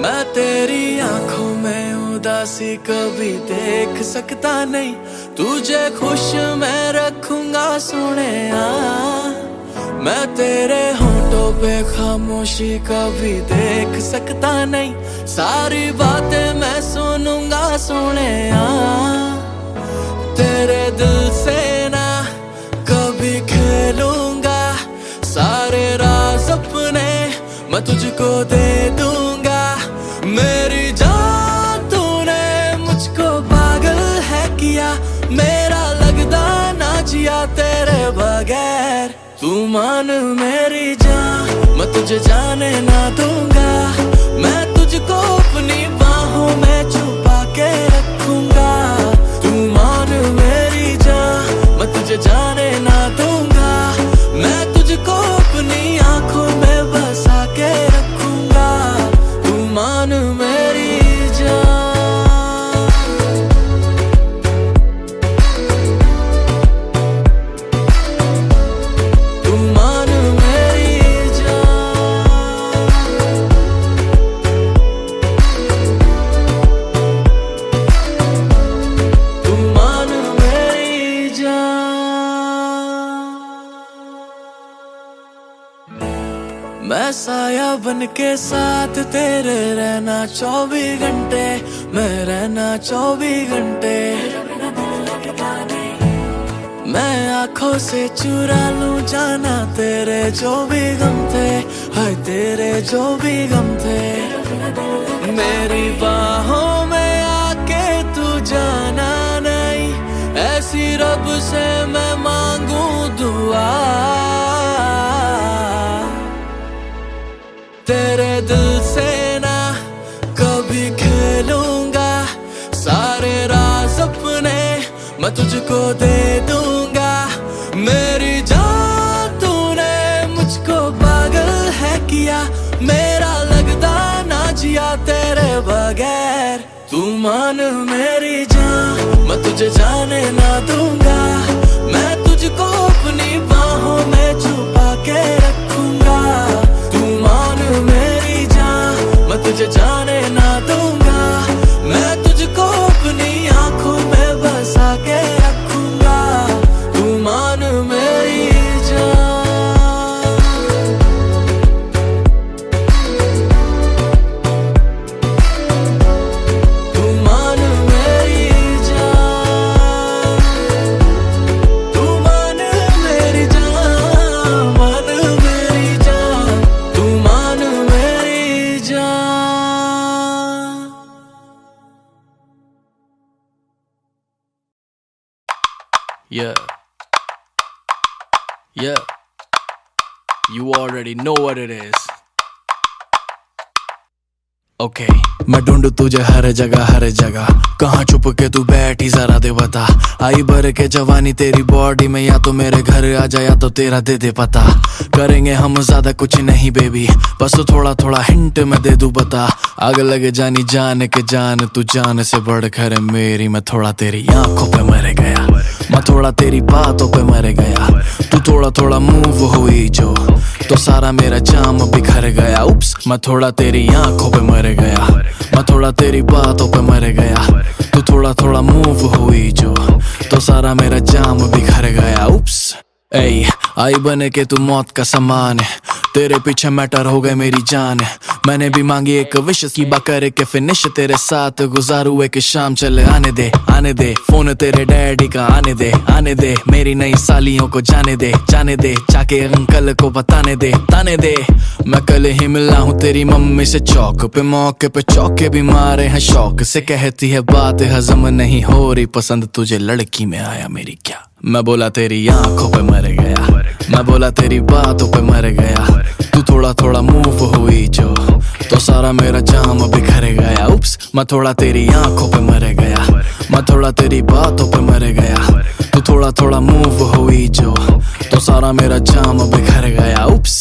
मैं तेरी आंखों में उदासी कभी देख सकता नहीं, तुझे खुश मैं रखूंगा सोनिया। मैं तेरे होठों पे खामोशी कभी देख सकता नहीं, सारी बातें मैं सुनूंगा सोनिया। तेरे दिल से ना कभी खेलूंगा, सारे राज अपने मैं तुझको दे दूंगा। मेरी जान तूने मुझको पागल है किया, मेरा लगदा ना जिया तेरे बगैर। तू मान मेरी जान, मैं तुझे जाने ना दूंगा, मैं तुझको अपनी बाहों में छुपा के रखूंगा। तू मान मेरी जान, मैं तुझे जाने ना दूंगा, मैं तुझको अपनी आंखों में बसा के रखूंगा। तू मान मेरी जान, तू मान मेरी जान, तू मान मेरी जान। मैं साया बन के साथ तेरे रहना 24 घंटे, मैं रहना 24 घंटे। मैं आंखों से चुरा लूं जाना तेरे जो भी गम थे, हाय तेरे जो भी गम थे। मेरी बाहों में आके तू जाना नहीं, ऐसी रब से मैं मांगू दुआ। तेरे दिल से ना कभी खेलूंगा, सारे राज अपने मैं तुझको दे दूंगा। मेरी जान तूने मुझको पागल है किया, मेरा लगदा ना जिया तेरे बगैर। तू मान मेरी जान, मैं तुझे जाने ना दूंगा, मैं तुझको अपनी बाहों में छुपा के रखूंगा। तू मान मेरी जान, मैं तुझे जाने ना दूंगा, मैं तुझको अपनी आंखों में बसा के रखूंगा। तू मान मेरी जान, तू मान मेरी जान, तू मान मेरी जान, मान मेरी जान, तू मान मेरी जान। Yeah, yeah, you already know what it is. Okay. मैं ढूंढू तुझे हर जगह, कहाँ छुप के तू बैठी जरा दे बता। आई भर के जवानी तेरी बॉडी में, या तो मेरे घर आ जा या तो तेरा दे दे पता। करेंगे हम ज्यादा कुछ नहीं बेबी, बस थोड़ा थोड़ा हिंट मैं दे दूं बता। आग लगे जानी जान के जान, तू जान से बढ़कर है मेरी। मैं थोड़ा तेरी आंखों पे मर गया, मैं थोड़ा तेरी बातों पे मर गया। तू थोड़ा थोड़ा मूव हुई जो, तो सारा मेरा जाम बिखर गया। उप्स, मैं थोड़ा तेरी आंखों पे मर गया, मैं थोड़ा तेरी बातों पे मर गया। तू थोड़ा थोड़ा मूव हुई जो, तो सारा मेरा जाम बिखर गया। उप्स, ऐ आई बने के तू मौत का समान है, तेरे पीछे मैटर हो गए मेरी जान। मैंने भी मांगी एक विश की बकर के फिनिश, तेरे साथ गुजारू एक शाम। चले आने दे फोन तेरे डैडी का, आने दे मेरी नई सालियों को जाने दे जाके अंकल को बताने दे ताने दे। मैं कल ही मिला हूँ तेरी मम्मी से चौक पे, मौके पे चौके भी मारे हैं शौक से। कहती है बात हजम नहीं हो रही, पसंद तुझे लड़की में आया मेरी क्या। मैं बोला तेरी आंखों पे मर गया, मैं बोला तेरी बातों पे मर गया। तू थोड़ा थोड़ा मूव हुई जो, तो सारा मेरा जाम बिखर गया। उप्स, मैं थोड़ा तेरी आंखों पे मर गया, मैं थोड़ा तेरी बातों पे मर गया। तू थोड़ा थोड़ा मूव हुई जो, तो सारा मेरा जाम बिखर गया। उप्स,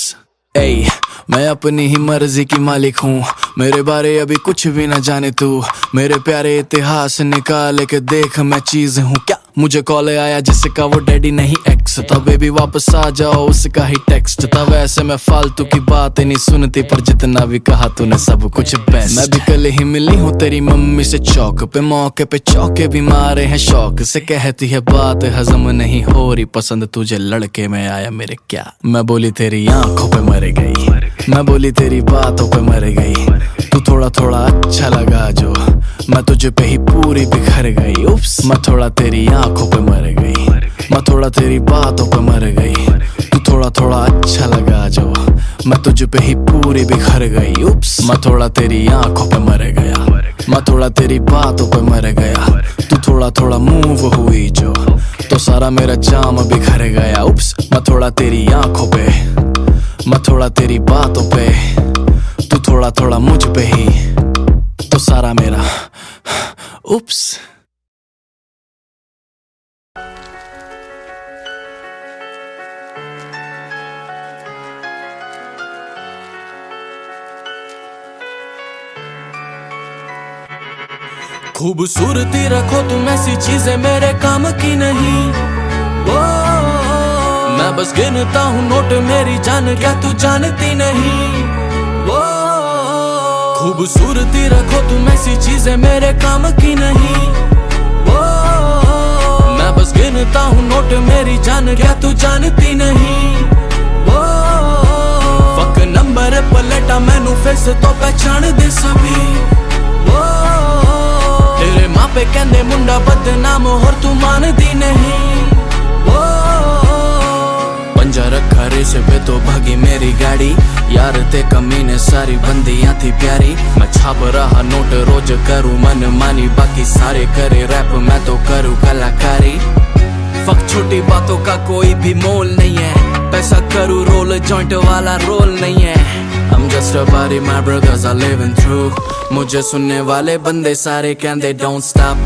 ऐ मैं अपनी ही मर्जी की मालिक हूँ, मेरे बारे अभी कुछ भी न जाने तू, मेरे प्यारे इतिहास निकाल के देख मैं चीज हूँ क्या। मुझे कॉल आया जिसका वो डैडी नहीं एक्स था, बेबी वापस आ जाओ उसका ही टेक्स्ट था। वैसे मैं फालतू की बात नहीं सुनती, पर जितना भी कहा तूने सब कुछ बेस्ट। मैं भी कल ही मिली हूँ तेरी मम्मी से चौक पे, मौके पे चौके भी मारे हैं शौक से। कहती है बात हजम नहीं हो रही, पसंद तुझे लड़के में आया मेरे क्या। मैं बोली तेरी आंखों पे मर गई, मैं बोली तेरी बातों पे मर गई। तू थोड़ा थोड़ा अच्छा लगा जो, मैं तुझे पे ही पूरी बिखर गई। उप्स, मैं थोड़ा तेरी आंखों पे मर गई, मैं थोड़ा तेरी बातों पे मर गई। तू थोड़ा थोड़ा अच्छा लगा जो, मैं तुझे पे ही पूरी बिखर गई। उप्स, मैं थोड़ा तेरी आंखों पे मर गया, मैं थोड़ा तेरी बातों पे मर गया। तू थोड़ा थोड़ा मूव हुई जो, तो सारा मेरा जाम बिखर गया। उप्स, मैं थोड़ा तेरी आंखों पे, मैं थोड़ा तेरी बातों पे, तू थोड़ा थोड़ा मुझ पे ही, तो सारा मेरा उप्स। खूबसूरती रखो तुम ऐसी चीजें मेरे काम की नहीं। ओ, मैं बस गिनता हूँ नोट मेरी जान, क्या तू जानती नहीं। ओ, खूबसूरती रखो तुम ऐसी चीजें मेरे काम की नहीं। ओ, मैं बस गिनता हूँ नोट मेरी जान, क्या तू जानती नहीं। ओ, फक नंबर पलटा मैनू फेस तो पहचान दे सभी। ओ, तेरे मापे कहंदे मुंडा बदनाम होर तू मानदी नहीं। ओ, पंजा रखा रेस पे तो भागी मेरी गाड़ी, यार ते कमीने सारी बंदियां थी प्यारी। मैं छाप रहा नोट रोज करूँ मन मानी, बाकी सारे करे रैप मैं तो करूँ कलाकारी। फक छोटी बातों का कोई भी मोल नहीं है, पैसा करूँ रोल जॉइंट वाला रोल नहीं है। I'm just a body my brothers are living through, मुझे सुनने वाले बंदे सारे कहंदे don't stop,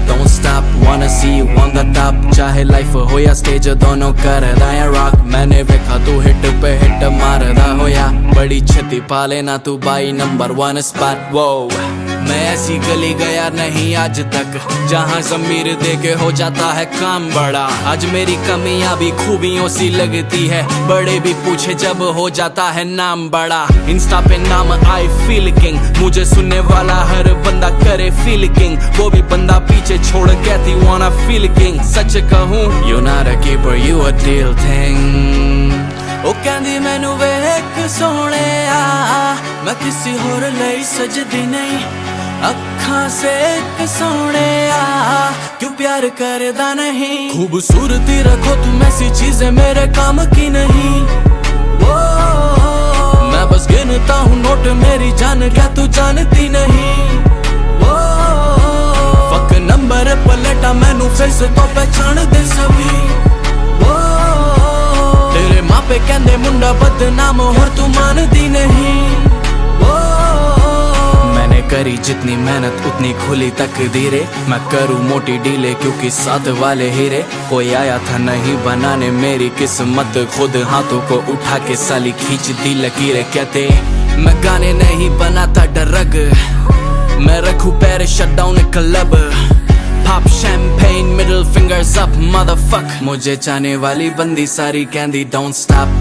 wanna see you on the top। चाहे लाइफ हो या स्टेज दोनों करदा है रॉक, मैंने देखा तू हिट पे हिट मारदा होया। बड़ी छती पा लेना तू बाई नंबर 1 स्पॉट। वो मैं ऐसी गली गया नहीं आज तक, जहाँ ज़मीर दे के हो जाता है काम बड़ा। आज मेरी कमियां भी खूबियों सी लगती है, बड़े भी पूछे जब हो जाता है नाम बड़ा। इंस्टा पे नाम आई फील किंग, मुझे सुनने वाला हर बंदा करे फील किंग। वो भी बंदा पीछे छोड़ कहती wanna feel king। सच कहूँ you not a keeper you a deal thing। ओ कहंदी मैनू वेख सोहणे आ, मैं किसी होर लई सजदी नहीं। अखां से एक सोहणे आ, क्यों प्यार करदा नहीं। खूबसूरती रखो तुम ऐसी चीजें मेरे काम की नहीं। ओ, मैं बस गिनता हूँ नोट मेरी जान, क्या तू जानती नहीं। ओ, फक नंबर पलटा मैनू फेस तो पहचान दे सभी। ओ, तेरे मापे कहंदे मुंडा बदनाम होर तू मानदी नहीं। ओ, मैंने करी जितनी मेहनत उतनी खुली तकदीरे, मैं करूँ मोटी डीले क्योंकि साथ वाले हीरे। कोई आया था नहीं बनाने मेरी किस्मत, खुद हाथों को उठा के साली खींच दी लकीरें। कहते मैं गाने नहीं बनाता ड्रग, मैं रखूं पैर shut down club. Pop champagne middle fingers up motherfuck। मुझे चाहने वाली बंदी सारी कहंदी don't stop,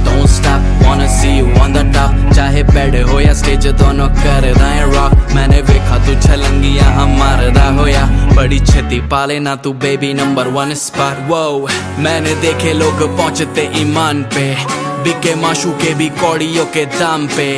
wanna see you on the top। चाहे बेड हो या स्टेज दोनों करदा है रॉक, मैंने देखा तू छलंगी यहाँ मारदा होया। बड़ी छेती पा लेना तू बेबी नंबर 1 स्पॉट। वो मैंने देखे लोग पहुँचते ईमान पे, बिके माशू के भी कौड़ियों के दाम पे।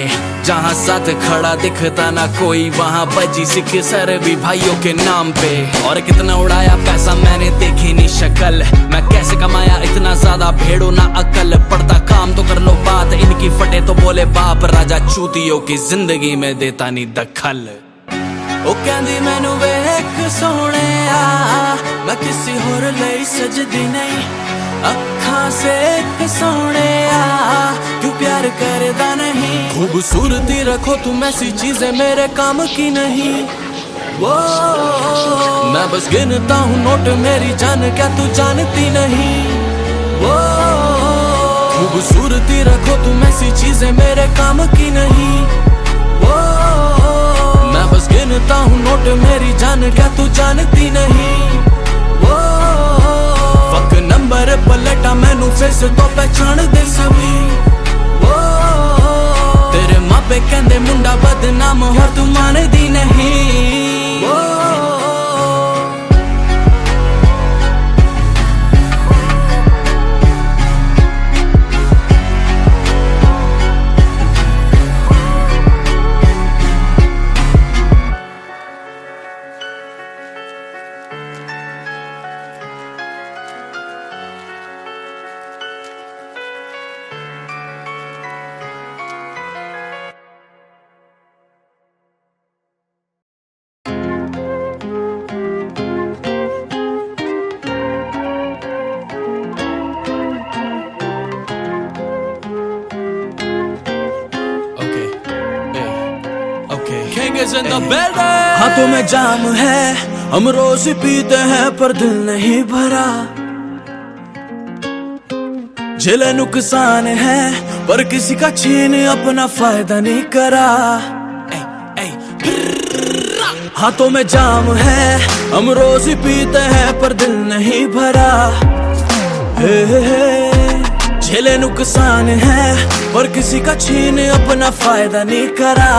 जहाँ साथ खड़ा दिखता ना कोई, वहाँ बजी सिख सर भी भाइयों के नाम पे। और कितना उड़ाया पैसा मैंने देखी नहीं शक्ल, मैं कैसे कमाया इतना ज्यादा भेड़ो ना अकल। पड़ता काम तो कर लो बात, इनकी फटे तो बोले बाप। राजा चूतियों की जिंदगी में देता नहीं दखल। ओ कहंदी मैनू वेख सोहणे आ, मैं किसी होर लई सजदी नहीं। अखां से एक सोहणे आ, क्यों प्यार करदा नहीं। खूबसूरती रखो तुम ऐसी चीजें मेरे काम की नहीं। वो मैं बस गिनता हूँ नोट मेरी जान, क्या तू जानती नहीं। वो खूबसूरती रखो तुम ऐसी चीजें मेरे काम की नहीं। वो बस गिनता हूँ नोट मेरी जान, क्या तू जानती नहीं? वो फक नंबर पलटा मैनू फेस तो पहचान दे सभी। वो तेरे मापे कहंदे मुंडा बदनाम हो तू मानदी नहीं। वो हाथों में जाम है हम रोज पीते हैं पर दिल नहीं भरा। झेले नुकसान है पर किसी का छीन अपना फायदा नहीं करा। हाथों में जाम है हम रोज पीते हैं पर दिल नहीं भरा। झेले नुकसान है पर किसी का छीन अपना फायदा नहीं करा।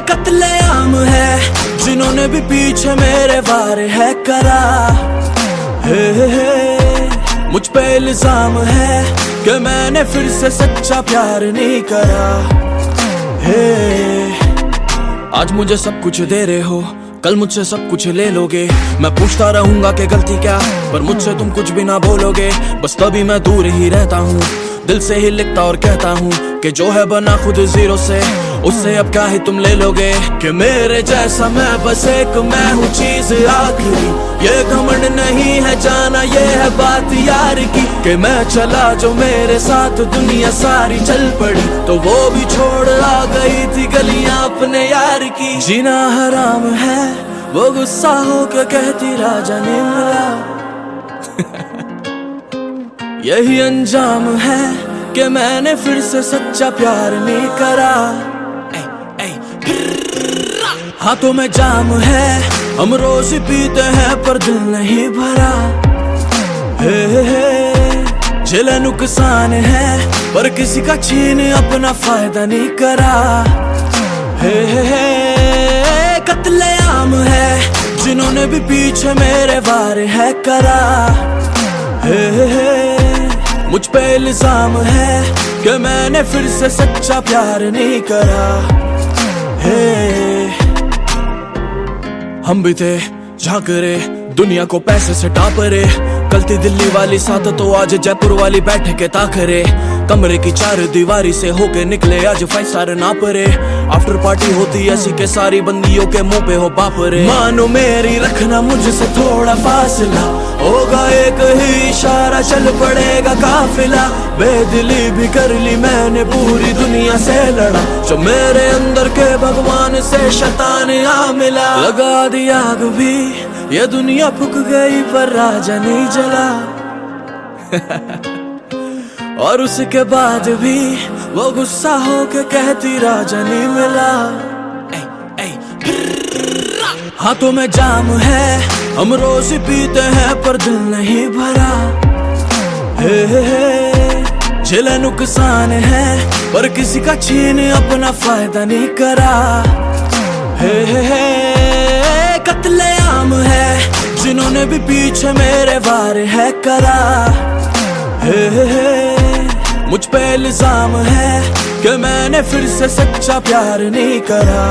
कत्ले आम है जिन्होंने भी पीछे मेरे वार है करा। मुझ पे इल्जाम है कि मैंने फिर से सच्चा प्यार नहीं करा। आज मुझे सब कुछ दे रहे हो, कल मुझसे सब कुछ ले लोगे। मैं पूछता रहूंगा कि गलती क्या, पर मुझसे तुम कुछ भी ना बोलोगे। बस तभी मैं दूर ही रहता हूँ, दिल से ही लिखता और कहता हूँ कि जो है बना खुद जीरो से, उससे अब क्या ही तुम ले लोगे। कि मेरे जैसा मैं बस एक मैं हूँ चीज आखिरी। ये घमंड नहीं है जाना, ये है बात यार की। कि मैं चला जो मेरे साथ दुनिया सारी चल पड़ी, तो वो भी छोड़ आ गई थी गलियां अपने यार की। जीना हराम है वो गुस्सा हो के कहती राजा ने मिला। यही अंजाम है कि मैंने फिर से सच्चा प्यार नहीं करा। हाथों में जाम है हम रोज पीते हैं पर दिल नहीं भरा। झेले नुकसान है पर किसी का छीन अपना फायदा नहीं करा। कत्ले आम है जिन्होंने भी पीछे मेरे वार है करा। मुझ पे इल्जाम है कि मैंने फिर से सच्चा प्यार नहीं करा। हम भी थे झांकरे दुनिया को पैसे से टापरे। कल थी दिल्ली वाली साथ तो आज जयपुर वाली बैठे के ताकरे। कमरे की चार दीवारी से होके निकले आज 5 स्टार ना परे। आफ्टर पार्टी होती ऐसी के सारी बंदियों के मुंह पे हो बापरे। मानो मेरी रखना मुझसे थोड़ा फासला, होगा एक ही इशारा चल पड़ेगा काफिला। बेदिली भी कर ली मैंने पूरी दुनिया से लड़ा, जो मेरे अंदर के भगवान से शैतान आ मिला। लगा दी आग भी ये दुनिया फूक गई पर राजा नहीं जला। और उसके बाद भी वो गुस्सा हो के कहती राजा नहीं मिला। हाथों में जाम है हम रोज पीते हैं पर दिल नहीं भरा। झेले नुकसान है पर किसी का छीन अपना फायदा नहीं करा। कत्ले आम है जिन्होंने भी पीछे मेरे वार है करा। मुझ पे इल्जाम है कि मैंने फिर से सच्चा प्यार नहीं करा।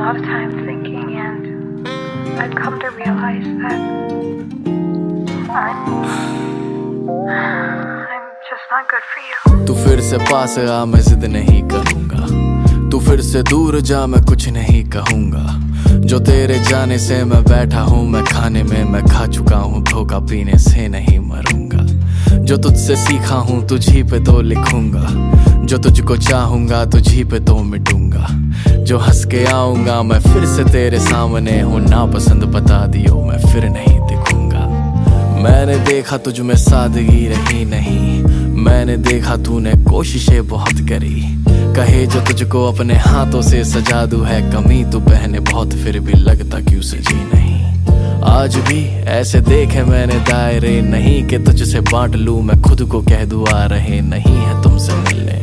lot of time thinking, and I've come to realize that I'm just not good for you. तू फिर से पास आ, मैं जिद नहीं करूंगा। तू फिर से दूर जा, मैं कुछ नहीं कहूंगा। जो तेरे जाने से मैं बैठा हूँ, मैं खाने में मैं खा चुका हूँ, धोखा पीने से नहीं मरूंगा। जो तुझसे सीखा हूँ तुझी पे तो लिखूंगा, जो तुझको चाहूंगा तुझी पे तो मिटूंगा। जो हंस के आऊंगा मैं फिर से तेरे सामने हूँ, ना पसंद बता दियो मैं फिर नहीं दिखूंगा। मैंने देखा तुझ में सादगी रही नहीं, मैंने देखा तूने कोशिशें बहुत करी। कहे जो तुझको अपने हाथों से सजा दूं है कमी, तू पहने बहुत फिर भी लगता क्यों सजी नहीं। आज भी ऐसे देखे मैंने दायरे नहीं, कि तुझसे बांट लूं मैं खुद को कह दूं आ रहे नहीं है तुमसे मिलने।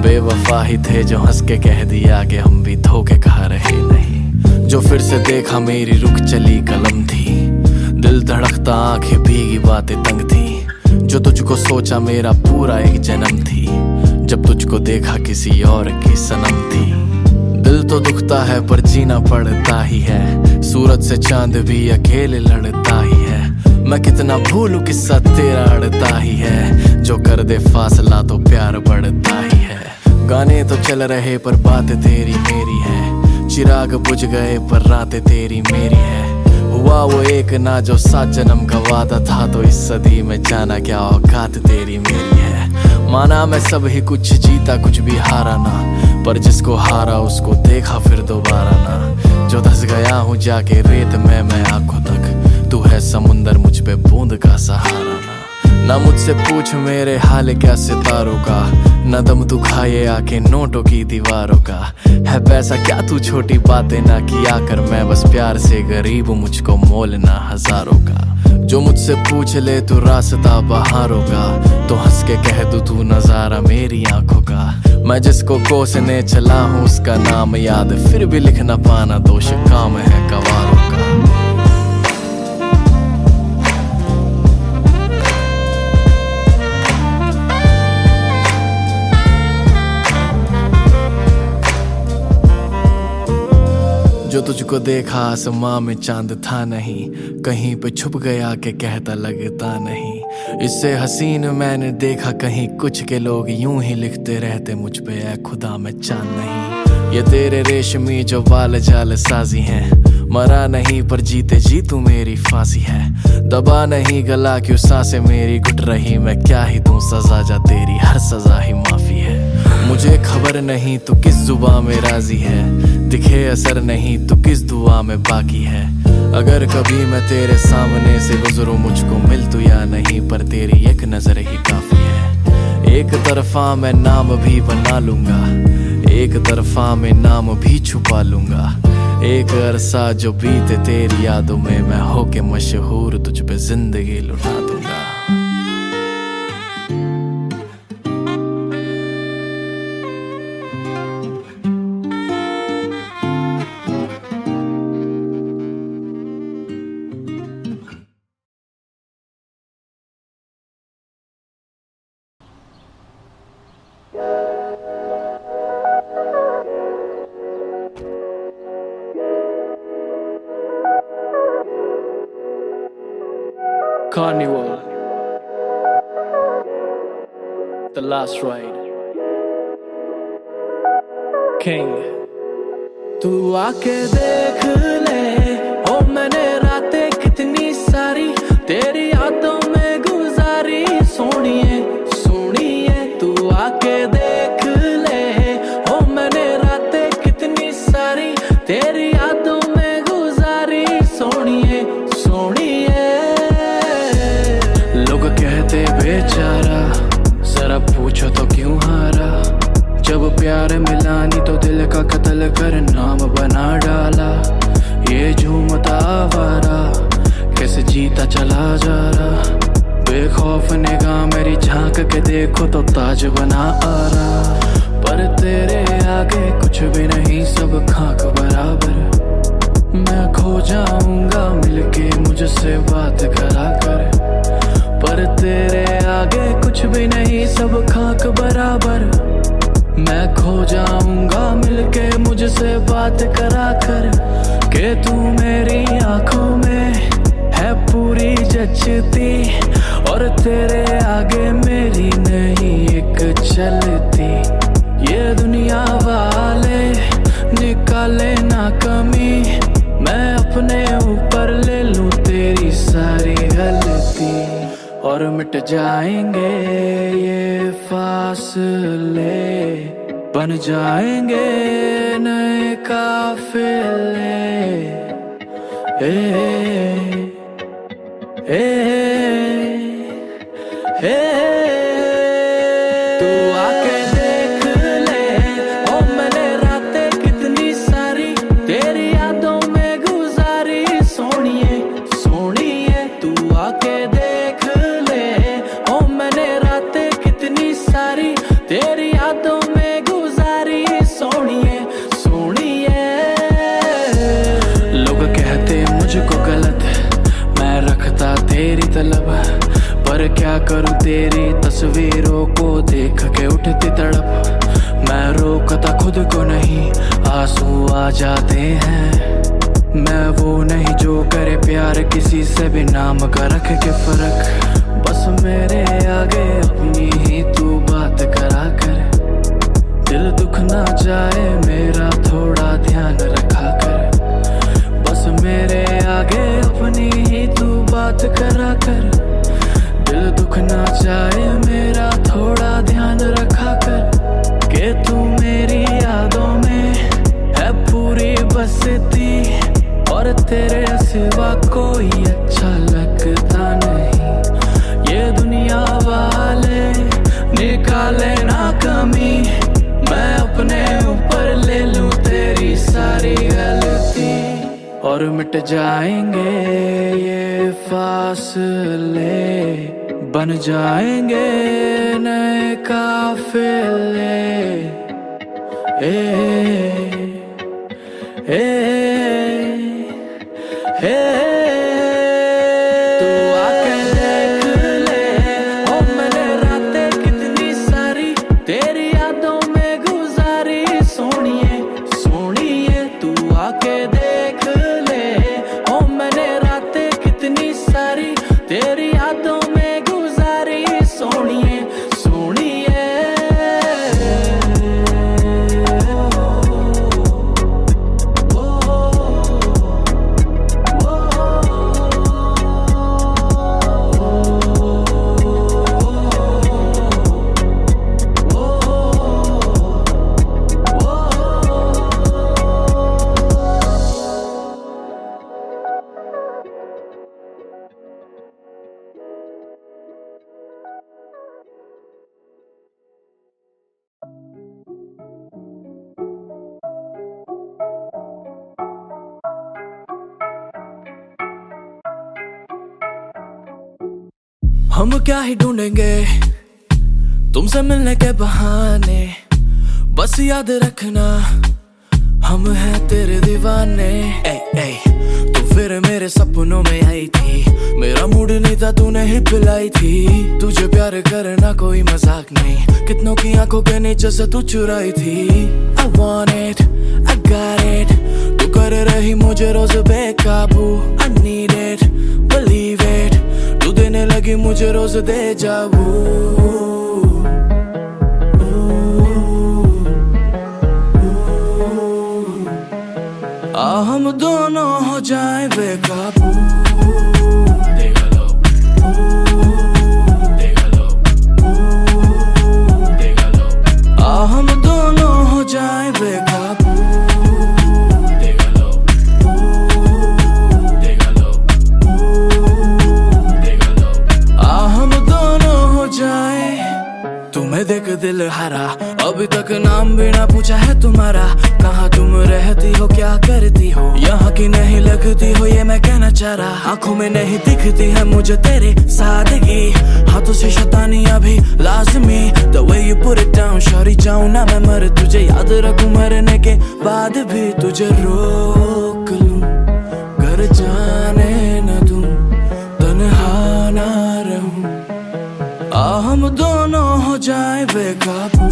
बेवफा ही थे जो हंस के कह दिया कि हम भी धोखे खा रहे नहीं। जो फिर से देखा मेरी रुक चली कलम थी, दिल धड़कता आंखें भीगी बातें तंग थी। जो तुझको सोचा मेरा पूरा एक जन्म थी, जब तुझको देखा किसी और की सनम थी। दिल तो दुखता है पर जीना पड़ता ही है, सूरज से चांद भी अकेले लड़ता ही है। मैं कितना भूलूं किस्सा तेरा अड़ता ही है, जो कर दे फासला तो प्यार बढ़ता ही है। गाने तो चल रहे पर बातें तेरी मेरी है, चिराग बुझ गए पर रातें तेरी मेरी है। हुआ वो एक ना जो 7 जन्म का वादा था, तो इस सदी में जाना क्या औकात तेरी मेरी है। माना मैं सब ही कुछ जीता कुछ भी हारा ना, पर जिसको हारा उसको देखा फिर दोबारा ना। जो धस गया हूँ जाके रेत में मैं आंखों तक, तू है समुंदर मुझ पे बूंद का सहारा ना मुझसे पूछ मेरे हाल क्या सितारों का, न दम तू खाए आके नोटों की दीवारों का। है पैसा क्या तू छोटी बातें ना किया कर, मैं बस प्यार से गरीब हूँ मुझको मोल ना हजारों का। जो मुझसे पूछ ले तू रास्ता बहारों का, तो हंस के कह दूं तू नजारा मेरी आंखों का। मैं जिसको कोसने चला हूँ उसका नाम याद, फिर भी लिख ना पाना दोष काम है गवारों का। जो तुझको देखा आसमां में चांद था नहीं, कहीं पे छुप गया के कहता लगता नहीं। इससे हसीन मैंने देखा कहीं कुछ के लोग यूं ही लिखते रहते मुझ पे ऐ खुदा मैं चांद नहीं। ये तेरे रेशमी जो बाल जाल साजी हैं, मरा नहीं पर जीते जी तू मेरी फांसी है। दबा नहीं गला क्यों सांसें मेरी घुट रही, मैं क्या ही दूं सजा जा तेरी हर सजा ही माफी है। मुझे खबर नहीं तू किस जुबां में राजी है, दिखे असर नहीं तू किस दुआ में बाकी है। अगर कभी मैं तेरे सामने से गुजरूं मुझको मिल तू या नहीं, पर तेरी एक नजर ही काफी है। एक तरफा मैं नाम भी बना लूंगा, एक तरफा में नाम भी छुपा लूंगा। एक अरसा जो बीते तेरी यादों में, मैं होके मशहूर तुझ पे जिंदगी लुटा दूंगा। Carnival, The Last Ride, King। तू आके देख ले ओ मैंने रातें कितनी सारी तेरी यादों में गुजारी। सोनिए सोनिए तू आके देख ले ओ मैंने रातें कितनी सारी तेरी यादों में गुजारी। सोनिए सोनिए लोग कहते बेचारा, जरा पूछो तो क्यों हारा। जब प्यार मिला नहीं तो दिल का कत्ल कर नाम बना डाला। ये झूमता आवारा कैसे जीता चला जा रहा, बेखौफ निगाह मेरी झांक के देखो तो ताज बना आ रहा। पर तेरे आगे कुछ भी नहीं सब खाक बराबर, मैं खो जाऊंगा मिलके मुझसे बात करा कर। पर तेरे आगे कुछ भी नहीं सब खाक बराबर, मैं खो जाऊंगा मिलके मुझसे बात करा कर। के तू मेरी आंखों में है पूरी जचती, और तेरे आगे मेरी नहीं एक चलती। ये दुनिया वाले निकाले ना कमी, मैं अपने ऊपर ले लूं तेरी सारी गलती, और मिट जाएंगे ये फासले, बन जाएंगे नए काफिले। तू आके देख ले, ओ मैंने रातें कितनी सारी तेरी यादों में गुजारी। सोनिए सोनिए तू आके देख ले, ओ मैंने रातें कितनी सारी तेरी यादों में गुजारी। सोनिए सोनिए लोग कहते मुझको गलत, मैं रखता तेरी तलब, पर क्या करूं तेरी तस्वीरों को देख के उठती तड़प। मैं रोकता खुद को नहीं, आंसू आ जाते हैं। मैं वो नहीं जो करे प्यार किसी से भी नाम का रख के फर्क। बस मेरे आगे अपनी ही तू बात करा कर, दिल दुख ना जाए मेरा थोड़ा ध्यान रखा कर। बस मेरे आगे अपनी ही तू बात करा कर, दिल दुख ना जाए मेरा थोड़ा ध्यान रखा कर। के तू मेरी यादों में है पूरी बसती, और तेरे सिवा कोई अच्छा लगता नहीं। ये दुनिया वाले निकाले ना कमी, मैं अपने ऊपर ले लूं तेरी सारी गलती, और मिट जाएंगे ये फासले, बन जाएंगे नए काफिले। तू आके देख ले, ओ मैंने रातें कितनी सारी तेरी यादों में गुजारी। सोनिए सोनिए तू आके देख ले, ओ मैंने रातें कितनी सारी तेरी यादों में गुजारी। सोनिए सोनिए हम क्या ही ढूंढेंगे तुमसे मिलने के बहाने। बस याद रखना हम हैं तेरे दीवाने। ए, ए, तू फिर मेरे सपनों में आई थी, मेरा मूड नहीं था तूने ही पिलाई थी। तुझे प्यार करना कोई मजाक नहीं, कितनों की आंखों के नीचे से तू चुराई थी। I want it, I got it, तू कर रही मुझे रोज बेकाबू। I need it, believe it, तू देने लगी मुझे रोज दे जाबू। हम दोनों हो जाए बेकाबू। देख लो, देख लो, देख लो। हम दोनों हो जाए बेकाबू। देख लो, देख लो, देख लो। हम दोनों हो जाए। तुम्हें देख दिल हरा, अभी तक नाम भी ना पूछा है तुम्हारा। कहाँ तुम रहती हो, क्या करती हो, यहाँ की नहीं लगती हो ये मैं कहना चाह रहा। आंखों में नहीं दिखती है मुझे तेरे सादगी, हाथों से शैतानियां भी लाजमी। The way you put it down, Shauri जाऊं ना मैं मर, तुझे याद रखूं मरने के बाद भी। तुझे रोक लूं, घर जाने न दूं, तन्हा ना रहूं। हम दोनों हो जाए बेकाबू।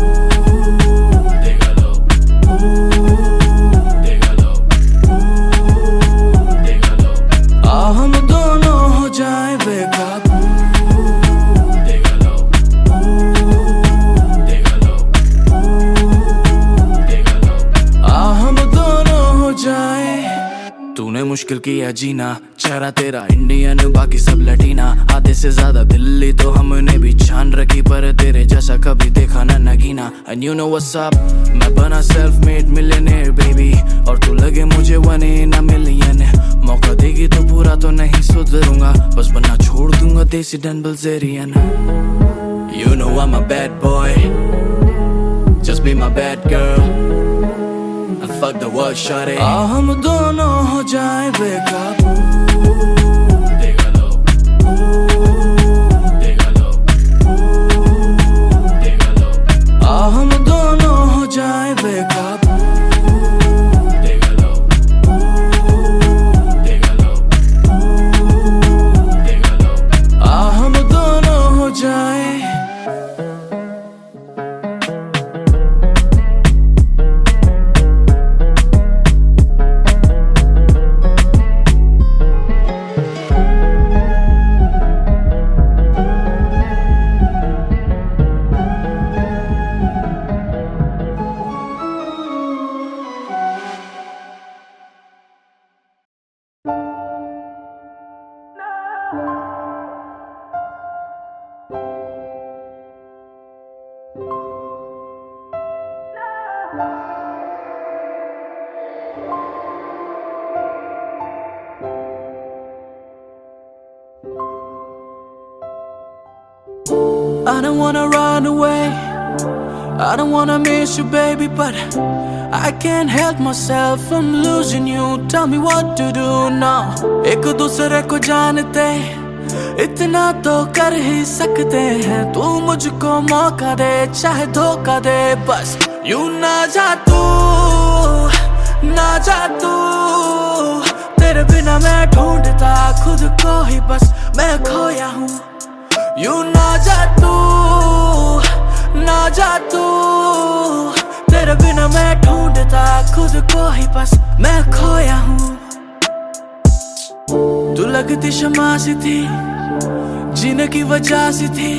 देख लो, देख लो, देख लो। हम दोनों हो जाए बेकाबू। मुश्किल किया जीना। चेहरा तेरा इंडियन बाकी सब लटीना, आधे से ज्यादा दिल्ली तो हमने भी छान रखी, पर तेरे जैसा कभी देखा ना Nagina. And you know what's up, मैं बना self made millionaire baby, और तू लगे मुझे 1 in a million। मौका देगी तो पूरा तो नहीं सुधरूंगा, बस बनना छोड़ दूंगा देसी done Bilzerian. You know I'm a bad boy, just be my bad girl, and fuck the world shawty। हम दोनों हो जाए बेकाबू, देगा लो, देगा लो, देगा लो। हम दोनों हो जाए बेकाबू, देगा लो, देगा लो, देगा लो। हम दोनों हो जाए। I don't wanna run away, I don't wanna miss you baby, but I can't help myself from losing you। Tell me what to do now। एक दूसरे को जानते इतना तो कर ही सकते हैं, तू मुझको मौका दे चाहे धोखा दे, बस यूं ना जा तू, ना जा तू। तेरे बिना मैं ढूंढता खुद को ही, बस मैं खोया हूँ। यूं ना जा तू, ना जा तू। तेरे बिना मैं ढूंढता खुद को ही, बस मैं खोया हूँ। तू लगती शमा सी थी, जीने की वजह सी थी,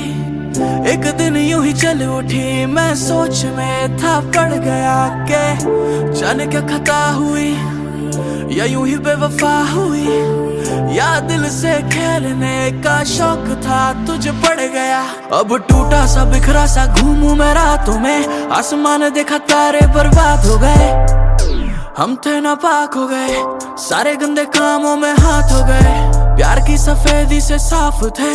एक दिन यूं ही चल उठी। मैं सोच में था पड़ गया के जाने क्या खता हुई, या यूं ही बेवफा हुई, या दिल से खेलने का शौक था तुझे पड़ गया। अब टूटा सा बिखरा सा घूमूं मैं रातों में, आसमान देखा तारे बर्बाद हो गए। हम थे नापाक हो गए, सारे गंदे कामों में हाथ हो गए। प्यार की सफेदी से साफ थे,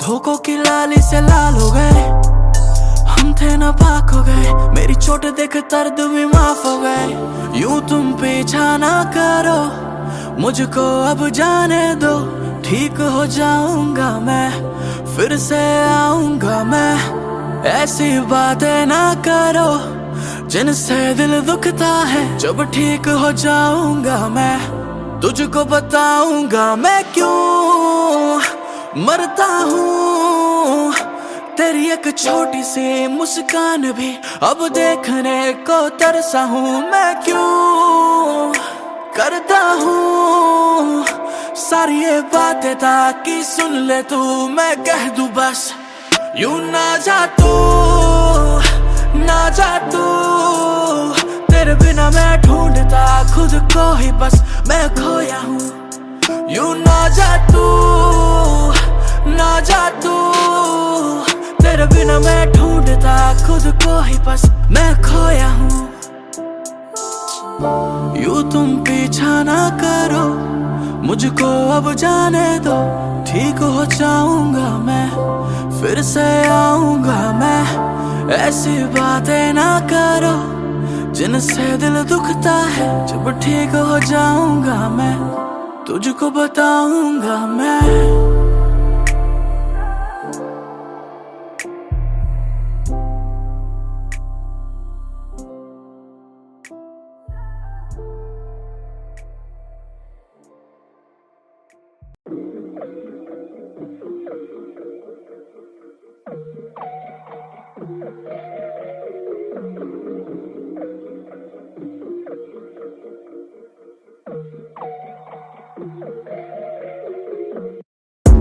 धोखों की लाली से लाल हो गए। हम थे नापाक हो गए, मेरी चोट देख दर्द भी माफ हो गए। यूं तुम पीछा ना करो, मुझको अब जाने दो, ठीक हो जाऊंगा मैं, फिर से आऊंगा मैं। ऐसी बातें ना करो जिनसे दिल दुखता है, जब ठीक हो जाऊंगा मैं तुझको बताऊंगा मैं क्यों मरता हूँ। तेरी एक छोटी सी मुस्कान भी अब देखने को तरसा हूँ, मैं क्यों करता हूँ सारी ये बातें ताकि सुन ले तू, मैं कह दूं बस यूं ना जा तू, ना जा तू। तेरे बिना मैं ढूंढता खुद को ही, बस मैं खोया हूँ। यूं ना जा तू, ना जा तू। तेरे बिना मैं ढूंढता खुद को ही, बस मैं खोया हूँ। यूं तुम पीछा ना करो, मुझको अब जाने दो, ठीक हो जाऊंगा मैं, फिर से आऊंगा मैं। ऐसी बातें ना करो जिनसे दिल दुखता है, जब ठीक हो जाऊंगा मैं तुझको बताऊंगा मैं।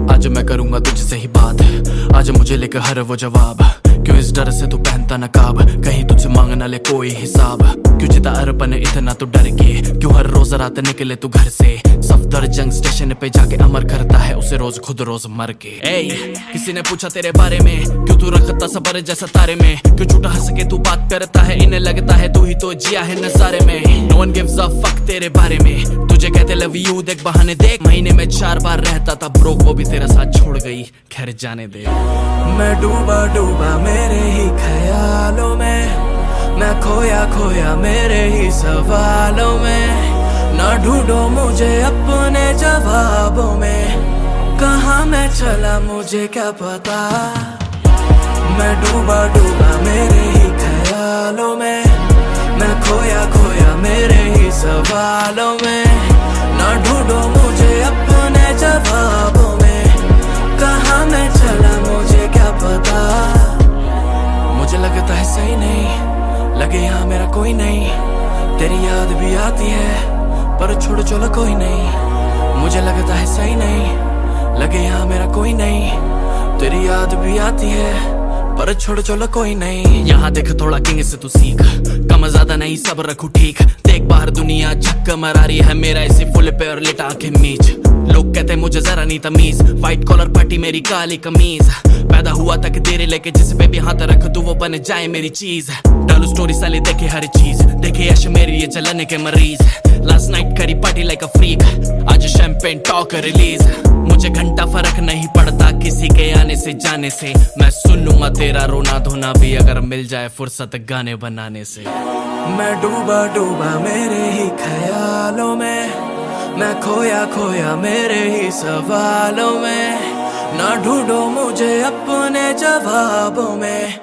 आज मैं करूंगा तुझसे ही बात, आज मुझे लेकर हर वो जवाब क्यों इस डर से तू पहनता नकाब, कहीं तुझसे मांग न ले कोई हिसाब। क्यों चिता अरपन इतना तू डर के, क्यों हर रोज रात निकले तू घर से। सफदरजंग स्टेशन पे जाके अमर करता है उसे रोज खुद रोज मर के। किसी ने पूछा तेरे बारे में, क्यों तू रखता सबर जैसा तारे में। क्यों झूठा हंस के तू बात करता है, इन्हें लगता है तू ही तो जिया है नजारे में। No one gives a fuck तेरे बारे में, तुझे कहते लव यू देख बहाने देख। महीने में 4 बार रहता था ब्रोक, वो भी तेरा साथ छोड़ गई, खैर जाने दे। मैं डूबा डूबा मेरे ही ख्यालों में, मैं खोया खोया मेरे ही सवालों में। ना ढूंढो मुझे अपने जवाबों में, कहाँ मैं चला मुझे क्या पता। मैं डूबा डूबा मेरे ही ख्यालों में, मैं खोया खोया मेरे ही सवालों में। ना ढूंढो मुझे अपने जवाबों में, कहाँ मैं चला मुझे क्या पता। मुझे लगता है सही नहीं लगे यहाँ मेरा कोई नहीं, तेरी याद भी आती है पर छोड़ चलो कोई नहीं। मुझे लगता है सही नहीं लगे यहाँ मेरा कोई नहीं, तेरी याद भी आती है पर छोड़ चलो कोई नहीं। यहाँ देख थोड़ा किंग से तू सीख, कम ज्यादा नहीं सब रखू ठीक। देख बाहर दुनिया झक्क मरा रही है, मेरा इसी फुल पे और लेटा आंखें मीच। लोग कहते मुझे जरा नहीं तमीज, व्हाइट कॉलर पट्टी मेरी काली कमीज। पैदा हुआ तक देर लेके जिस पे भी हाथ रख तू वो बन जाए मेरी चीज। डालू स्टोरी साले देखे हर चीज, देखे यश मेरी ये चलने के मरीज। लास्ट नाइट करी पार्टी लाइक अ फ्रीक, आज शैंपेन टॉक रिलीज। मुझे घंटा फर्क नहीं पड़ता किसी के आने से जाने से, मैं सुन लूंगा तेरा रोना धोना भी अगर मिल जाए फुर्सत गाने बनाने से। मैं डूबा डूबा मेरे ही ख्यालों में, मैं खोया खोया मेरे ही सवालों में। ना ढूंढो मुझे अपने जवाबों में,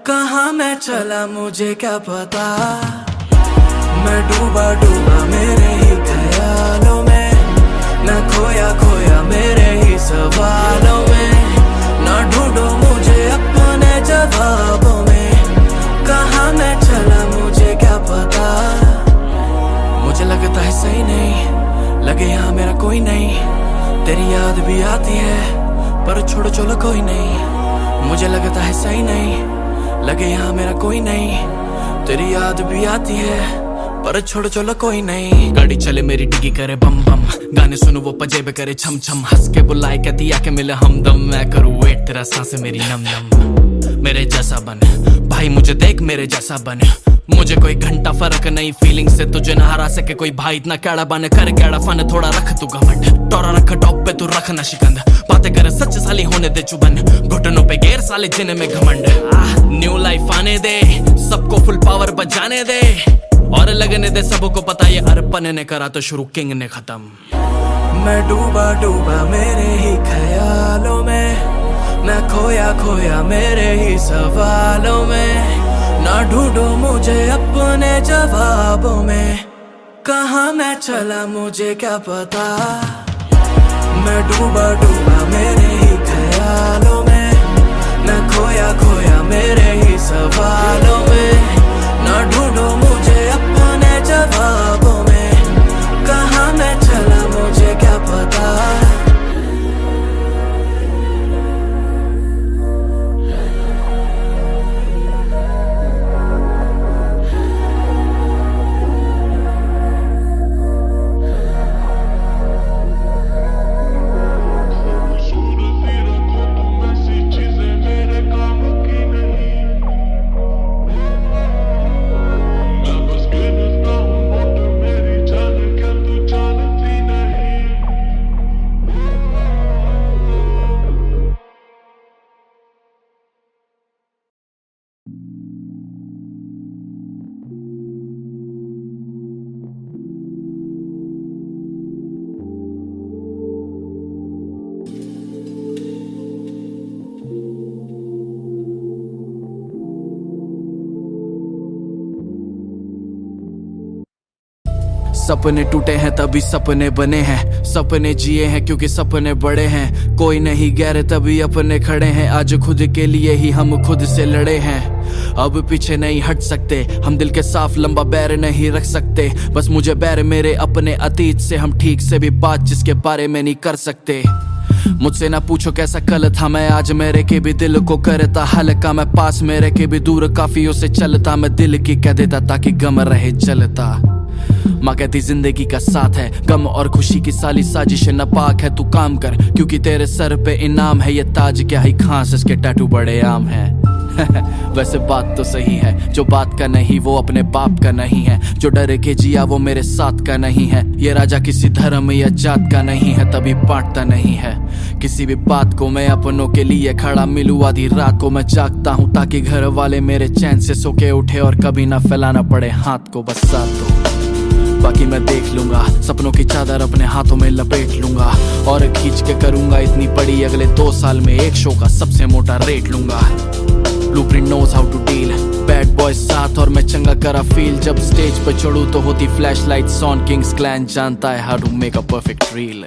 कहाँ मैं चला मुझे क्या पता। मैं डूबा डूबा मेरे ही ख्यालों में, मैं खोया खोया मेरे ही सवालों में। ना ढूंढो मुझे अपने जवाबों में, कहाँ मैं चला मुझे क्या पता। मुझे लगता है सही नहीं लगे यहाँ मेरा कोई नहीं, तेरी याद भी आती है पर छोड़ चलो कोई नहीं। मुझे लगता है सही नहीं लगे यहाँ मेरा कोई नहीं, तेरी याद भी आती है पर छोड़ चलो कोई नहीं। गाड़ी चले मेरी डिगी करे बम बम, गाने सुनो वो पजेबे करे छम छम। हंस के बुलाए कहती आके मिले हमदम, मैं करूँ वेट तेरा सांसें मेरी नम नम। मेरे जैसा बन भाई मुझे देख मेरे जैसा बन, मुझे कोई घंटा फर्क नहीं फीलिंग से। तुझे ना हरा सके कोई भाई इतना कैड़ा बन कर कैड़ा फन, थोड़ा रख तू घमंड। टोरा रख टॉप पे तू रख ना शिकंद, बातें कर सच साली होने दे चुबन। घुटनों पे गेर साले जिन्हें में घमंड। न्यू लाइफ आने दे, सबको फुल पावर बजाने दे, और लगने दे सबको पता ये अरपन ने करा तो शुरू किंग ने खत्म। मैं डूबा डूबा मेरे ही ख्यालों में, मैं खोया खोया मेरे ही सवालों में। ना ढूंढो मुझे अपने जवाबों में, कहाँ मैं चला मुझे क्या पता। मैं डूबा डूबा मेरे ही ख्यालों में, मैं खोया खोया मेरे ही सवालों में। ना ढूंढो मुझे अपने जवाबों में, कहाँ मैं चला मुझे क्या पता। सपने टूटे हैं तभी सपने बने हैं, सपने जिए हैं क्योंकि सपने बड़े हैं। कोई नहीं गैर तभी अपने खड़े हैं, आज खुद के लिए ही हम खुद से लड़े हैं। अब पीछे नहीं हट सकते हम, दिल के साफ लंबा बैर नहीं रख सकते। बस मुझे बैर मेरे अपने अतीत से, हम ठीक से भी बात जिसके बारे में नहीं कर सकते। मुझसे ना पूछो कैसा कल था, मैं आज मेरे के भी दिल को करता हल्का। मैं पास मेरे के भी दूर काफियों से चलता, मैं दिल की कह देता ताकि गम रहे जलता। माँ कहती जिंदगी का साथ है, गम और खुशी की साली साजिश नापाक है। तू काम कर क्योंकि तेरे सर पे इनाम है, ये ताज क्या ही खास, इसके टैटू बड़े आम है। वैसे बात तो सही है, जो बात का नहीं वो अपने बाप का नहीं है, जो डर के जिया वो मेरे साथ का नहीं है। ये राजा किसी धर्म या जात का नहीं है, तभी बांटता नहीं है किसी भी बात को। मैं अपनों के लिए खड़ा मिलूं आधी रात को, मैं जागता हूँ ताकि घर वाले मेरे चैन से सो के उठे और कभी ना फैलाना पड़े हाथ को। बस साथ दो बाकी मैं देख लूंगा, सपनों की चादर अपने हाथों में लपेट लूंगा और खींच के करूंगा इतनी बड़ी, अगले 2 साल में एक शो का सबसे मोटा रेट लूंगा। Blueprint knows how to deal, bad boy साथ और मैं चंगा करा फील। जब स्टेज पे चढ़ूं तो होती flash lights on, kings clan जानता है how to make a perfect reel.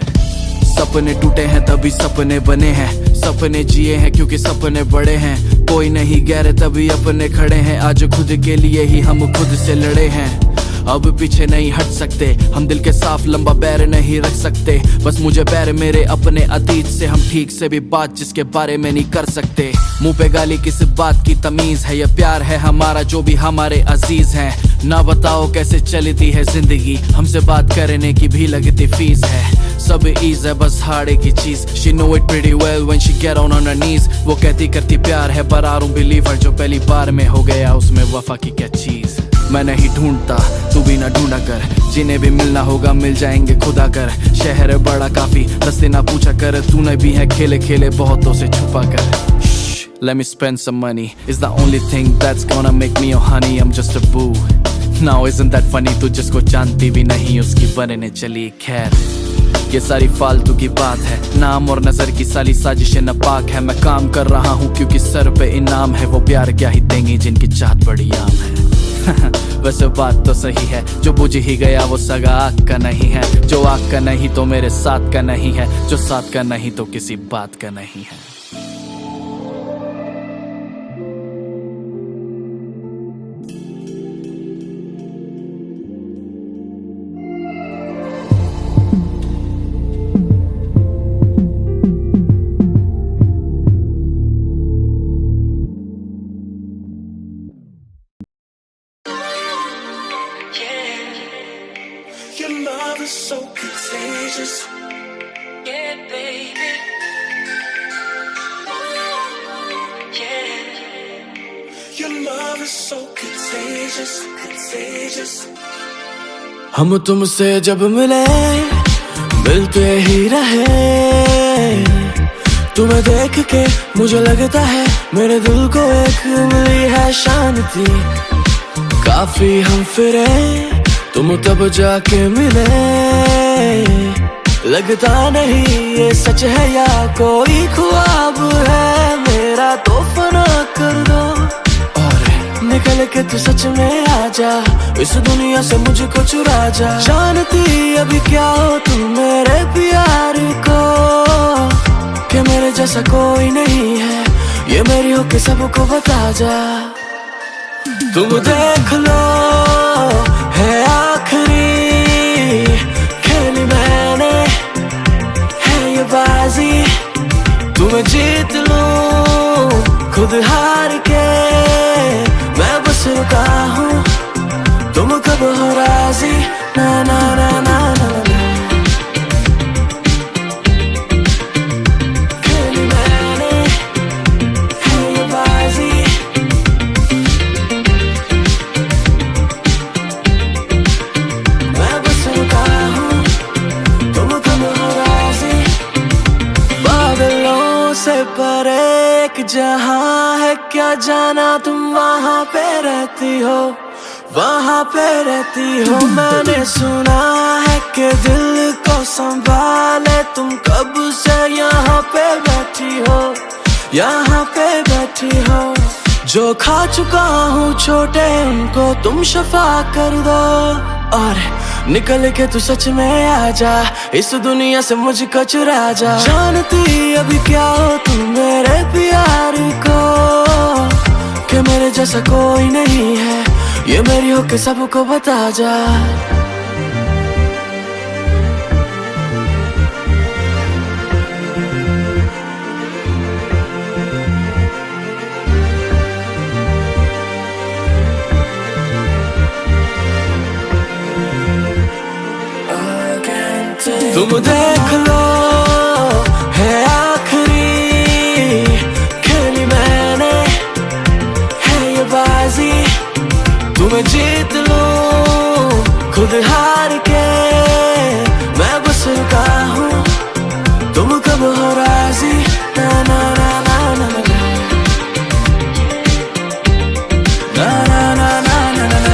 सपने टूटे हैं तभी सपने बने हैं, सपने जिए हैं क्योंकि सपने बड़े हैं। कोई नहीं गैर तभी अपने खड़े हैं, आज खुद के लिए ही हम खुद से लड़े हैं। अब पीछे नहीं हट सकते हम, दिल के साफ लंबा बैर नहीं रख सकते। बस मुझे बैर मेरे अपने अतीत से, हम ठीक से भी बात जिसके बारे में नहीं कर सकते। मुंह पे गाली किस बात की तमीज है, ये प्यार है हमारा जो भी हमारे अजीज हैं। ना बताओ कैसे चलती है जिंदगी, हमसे बात करने की भी लगती फीस है। सब ईज है बस हाड़े की चीज, she know it pretty well when she get on her knees। वो कहती करती प्यार है पर I don't believe her, जो पहली बार में हो गया उसमें वफा की क्या चीज। मैं नहीं ढूंढता तू भी ना ढूंढा कर, जिन्हें भी मिलना होगा मिल जाएंगे खुदा कर। शहर बड़ा काफी रास्ते ना पूछा कर, तूने भी है खेले खेले बहुतों से छुपा कर। Let me spend some money, is the only thing that's gonna make me your honey, I'm just a boo। Now isn't that funny, तू जिसको जानती भी नहीं उसकी बनने चली। खैर ये सारी फालतू की बात है, नाम और नजर की साली साजिशें नापाक है। मैं काम कर रहा हूँ क्योंकि सर पे इनाम है, वो प्यार क्या ही देंगी जिनकी चाहत बड़ी आम है। वैसे बात तो सही है, जो बुझ ही गया वो सगा आग का नहीं है, जो आग का नहीं तो मेरे साथ का नहीं है, जो साथ का नहीं तो किसी बात का नहीं है। Your love is so contagious. Yeah, baby. Yeah. Your love is so contagious, contagious. हम तुमसे जब मिले मिलते ही रहे, तुम्हें देख के मुझे लगता है मेरे दिल को एक मिली है शांति। काफी हम फिरे तुम तब जाके मिले, लगता नहीं ये सच है या कोई ख्वाब है मेरा, तो फना कर दो और निकल के तू सच में आ जा, इस दुनिया से मुझको चुरा जा। जानती अभी क्या हो तुम मेरे प्यार को, कि मेरे जैसा कोई नहीं है, ये मेरी हो के सबको बता जा। तुम देख लो है आखिरी खेली मैंने, है ये बाजी तुम्हें जीत लूं खुद हार के। मैं बस रुका हूँ तुम कब हो राजी, ना ना ना ना ना ना। खेली मैंने है ये बाजी, से परे एक जहां है, क्या जाना तुम वहां पे रहती हो, वहां पे रहती हो। मैंने सुना है कि दिल को संभाले तुम कब से यहाँ पे बैठी हो, यहाँ पे बैठी हो। जो खा चुका हूँ छोटे उनको तुम शफा कर दो और निकल के तू सच में आ जा, इस दुनिया से मुझको चुरा जा। जानती अभी क्या हो तुम मेरे प्यार को, कि मेरे जैसा कोई नहीं है, ये मेरी हो के सबको बता जा। तुम देख लो है आखिरी खेली मैंने, है ये बाजी तुम्हें जीत लूं खुद हार के, मैं बस रुका हूँ तुम कब हो राजी। ना ना ना ना ना ना ना ना ना ना ना ना ना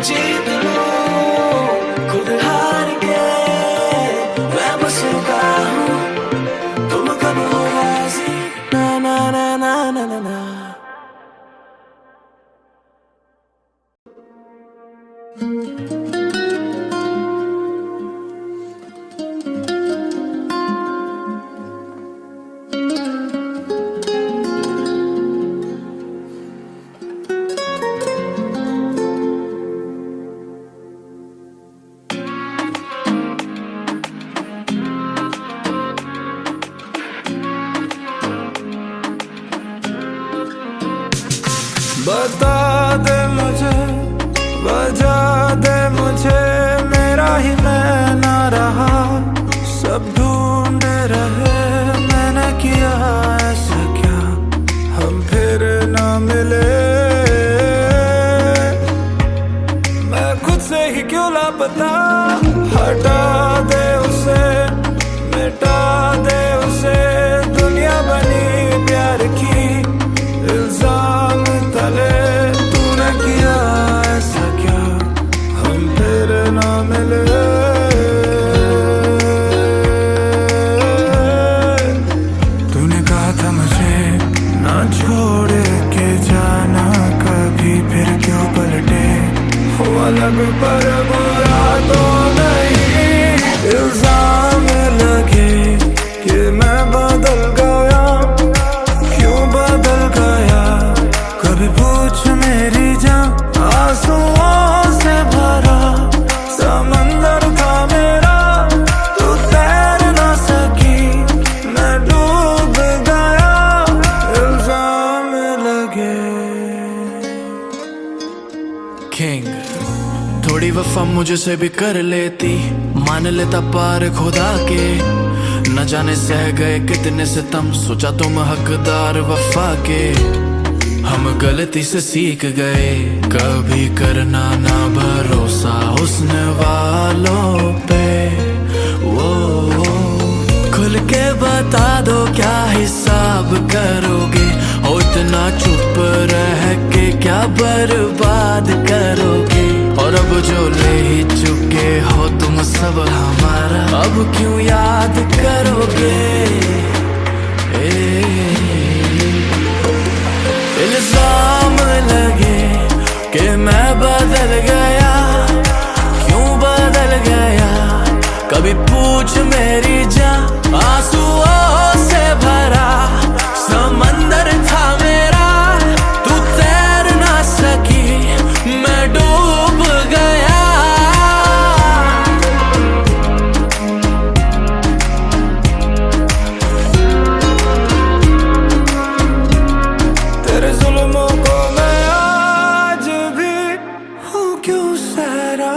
जीत लो खुद हार के, मैं बस रुका हूँ तुम कब हो राजी। ना ना ना ना ना ना ना बता दे मुझे, बजा दे मुझे, मेरा ही मैं ना रहा, सब ढूंढ रहे मैंने किया ऐसा क्या, हम फिर ना मिले, मैं खुद से ही क्यों लापता, हटा दे उसे, मिटा दे उसे, दुनिया बनी प्यार की इल्जाम तले, तूने किया ऐसा क्या, हम फिर ना मिले, तूने कहा था मुझे ना छोड़ के जाना कभी, फिर क्यों पलटे हो अलग, पर बुरा तो नहीं, इल्जाम लगे कि मैं बदल गया, क्यों बदल गया, कभी पूछ मेरी जान, आंसुओं से भरा समंदर था मेरा, तू तैर ना सकी, मैं डूब गया, इल्जाम लगे। किंग थोड़ी वफा मुझसे भी कर लेती, मान लेता पार खुदा के, न जाने सह गए कितने सितम, सोचा तुम हकदार वफा के, हम गलती से सीख गए कभी करना ना भरोसा हुस्न वालों पे, वो खुल के बता दो क्या हिसाब करोगे, हो इतना चुप रह के क्या बर्बाद करोगे, और अब जो ले ही चुके हो तुम सब हमारा, अब क्यों याद करोगे, इल्जाम लगे कि मैं बदल गया, क्यों बदल गया, कभी पूछ मेरी जान, आंसुओं से भरा समंदर था मेरा, तू तैर ना सकी, मैं डूब गया, तेरे जुल्मों को मैं आज भी हूँ क्यों सहरा,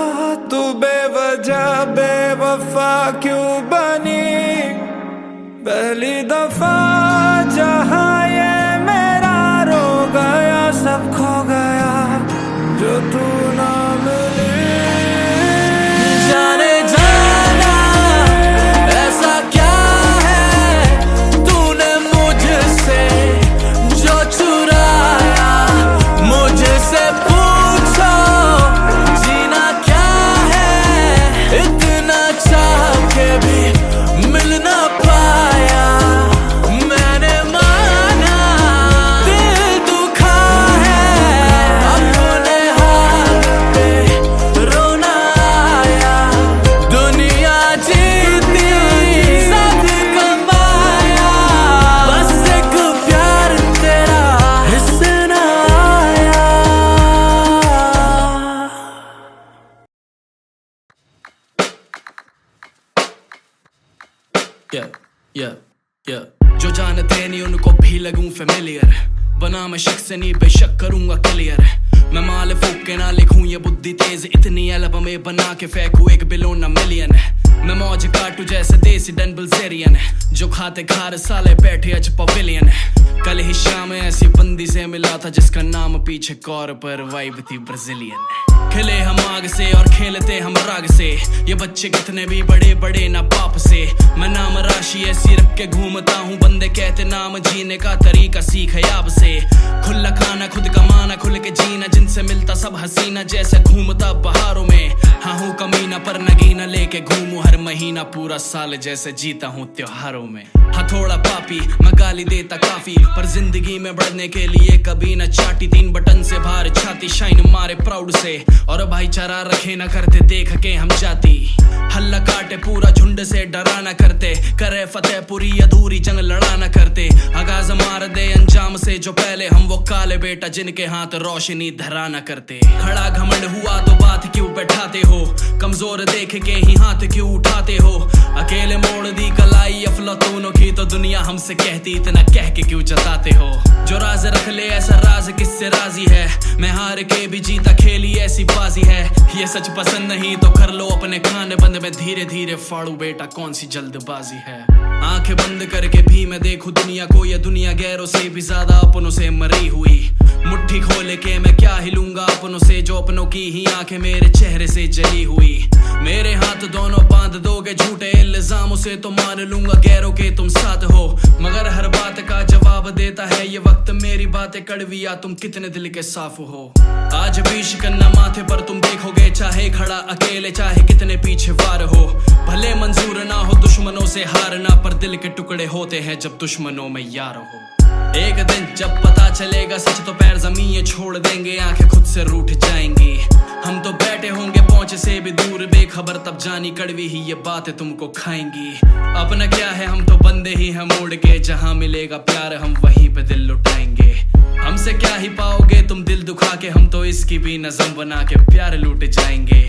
तू बेवजह बेवफा क्यों बनी, पहली दफा जहाँ ये मेरा रो गया, सब खो गया जो तू ना मिली, जाने जाना ऐसा क्या है तूने मुझसे जो चुराया, मुझसे पूछो जीना क्या है, इतना चाह के भी मिल ना पाया, जो जानते नहीं उनको भी लगूं फेमिलियर, बना मैं शख्स नहीं बेशक करूंगा क्लियर। मैं माल फूक के ना लिखूं ये बुद्धि तेज, इतनी एल्बमें बना के फेंकूं 1 बिलियन मिलियन। मैं मौज काटू जैसे देसी डन बिल्जेरियन, जो खाते खार साले बैठे आज पवेलियन। कल ही शाम ऐसी बंदी से मिला था जिसका नाम पीछे कौर पर वाइब थी ब्राजीलियन। खेले हम आग से और खेलते हम राग से, ये बच्चे कितने भी बड़े बड़े ना बाप से। मैं नाम राशि ऐसी रख के घूमता हूँ, बंदे कहते नाम जीने का तरीका सीख याब से। खुला खाना खुद कमाना खुल के जीना, जिनसे मिलता सब हसीना जैसे घूमता बहारों में। हाँ हूँ कमीना पर नगीना लेके घूमू हर महीना, पूरा साल जैसे जीता हूँ त्योहारों में। हाँ थोड़ा पापी मैं गाली देता काफी, पर जिंदगी में बढ़ने के लिए कभी न चाटी। 3 बटन से बाहर छाती शाइन मारे प्राउड से, और भाईचारा रखे न करते देख के हम जाती। हल्ला काटे पूरा झुंड से डरा न करते, करे फतेह पूरी अधूरी जंग लड़ा न करते। आगाज मार दे अंजाम से जो पहले हम वो काले बेटा जिनके हाथ रोशनी धरा न करते। खड़ा घमंड हुआ तो बात क्यों बैठाते हो, कमजोर देख के ही हाथ क्यों उठाते हो। अकेले मोड़ दी कलाई अफलातूनों की तो दुनिया हमसे कहती, इतना कह के क्यों जताते हो। जो राज रख ले ऐसा राज किससे राजी है, मैं हार के भी जीता खेली ऐसी बाजी है। ये सच पसंद नहीं तो कर लो अपने खाने बंद, में धीरे धीरे फाड़ू बेटा कौन सी जल्दबाजी है। आंखें बंद करके भी मैं देखूं दुनिया को, ये दुनिया गैरों से भी ज्यादा अपनों से मरी हुई। मुट्ठी खोल के मैं क्या हिलूंगा अपनों से, जो अपनों की ही आंखें मेरे चेहरे से जली हुई। मेरे हाथ दोनों बांध दोगे झूठे इल्जामों से तो मान लूंगा गैरों के तुम साथ हो। मगर हर बात का जवाब देता है ये वक्त, मेरी बातें कड़वी या तुम कितने दिल के साफ हो। आज भी शिकन्ना माथे पर तुम देखोगे, चाहे खड़ा अकेले चाहे कितने पीछे वार हो। भले मंजूर ना हो दुश्मनों से हारना, पर दिल के टुकड़े होते हैं जब दुश्मनों में यार हो। एक दिन जब पता चलेगा सच तो पैर जमीन छोड़ देंगे, आंखें खुद से रूठ जाएंगी। हम तो बैठे होंगे पहुंच से भी दूर बेखबर, तब जानी कड़वी ही ये बातें तुमको खाएंगी। अपना क्या है हम तो बंदे ही हैं मोड़ के, जहां मिलेगा प्यार हम वहीं पे दिल लुटाएंगे। हमसे क्या ही पाओगे तुम दिल दुखा के, हम तो इसकी भी नज़म बना के प्यार लूट जाएंगे।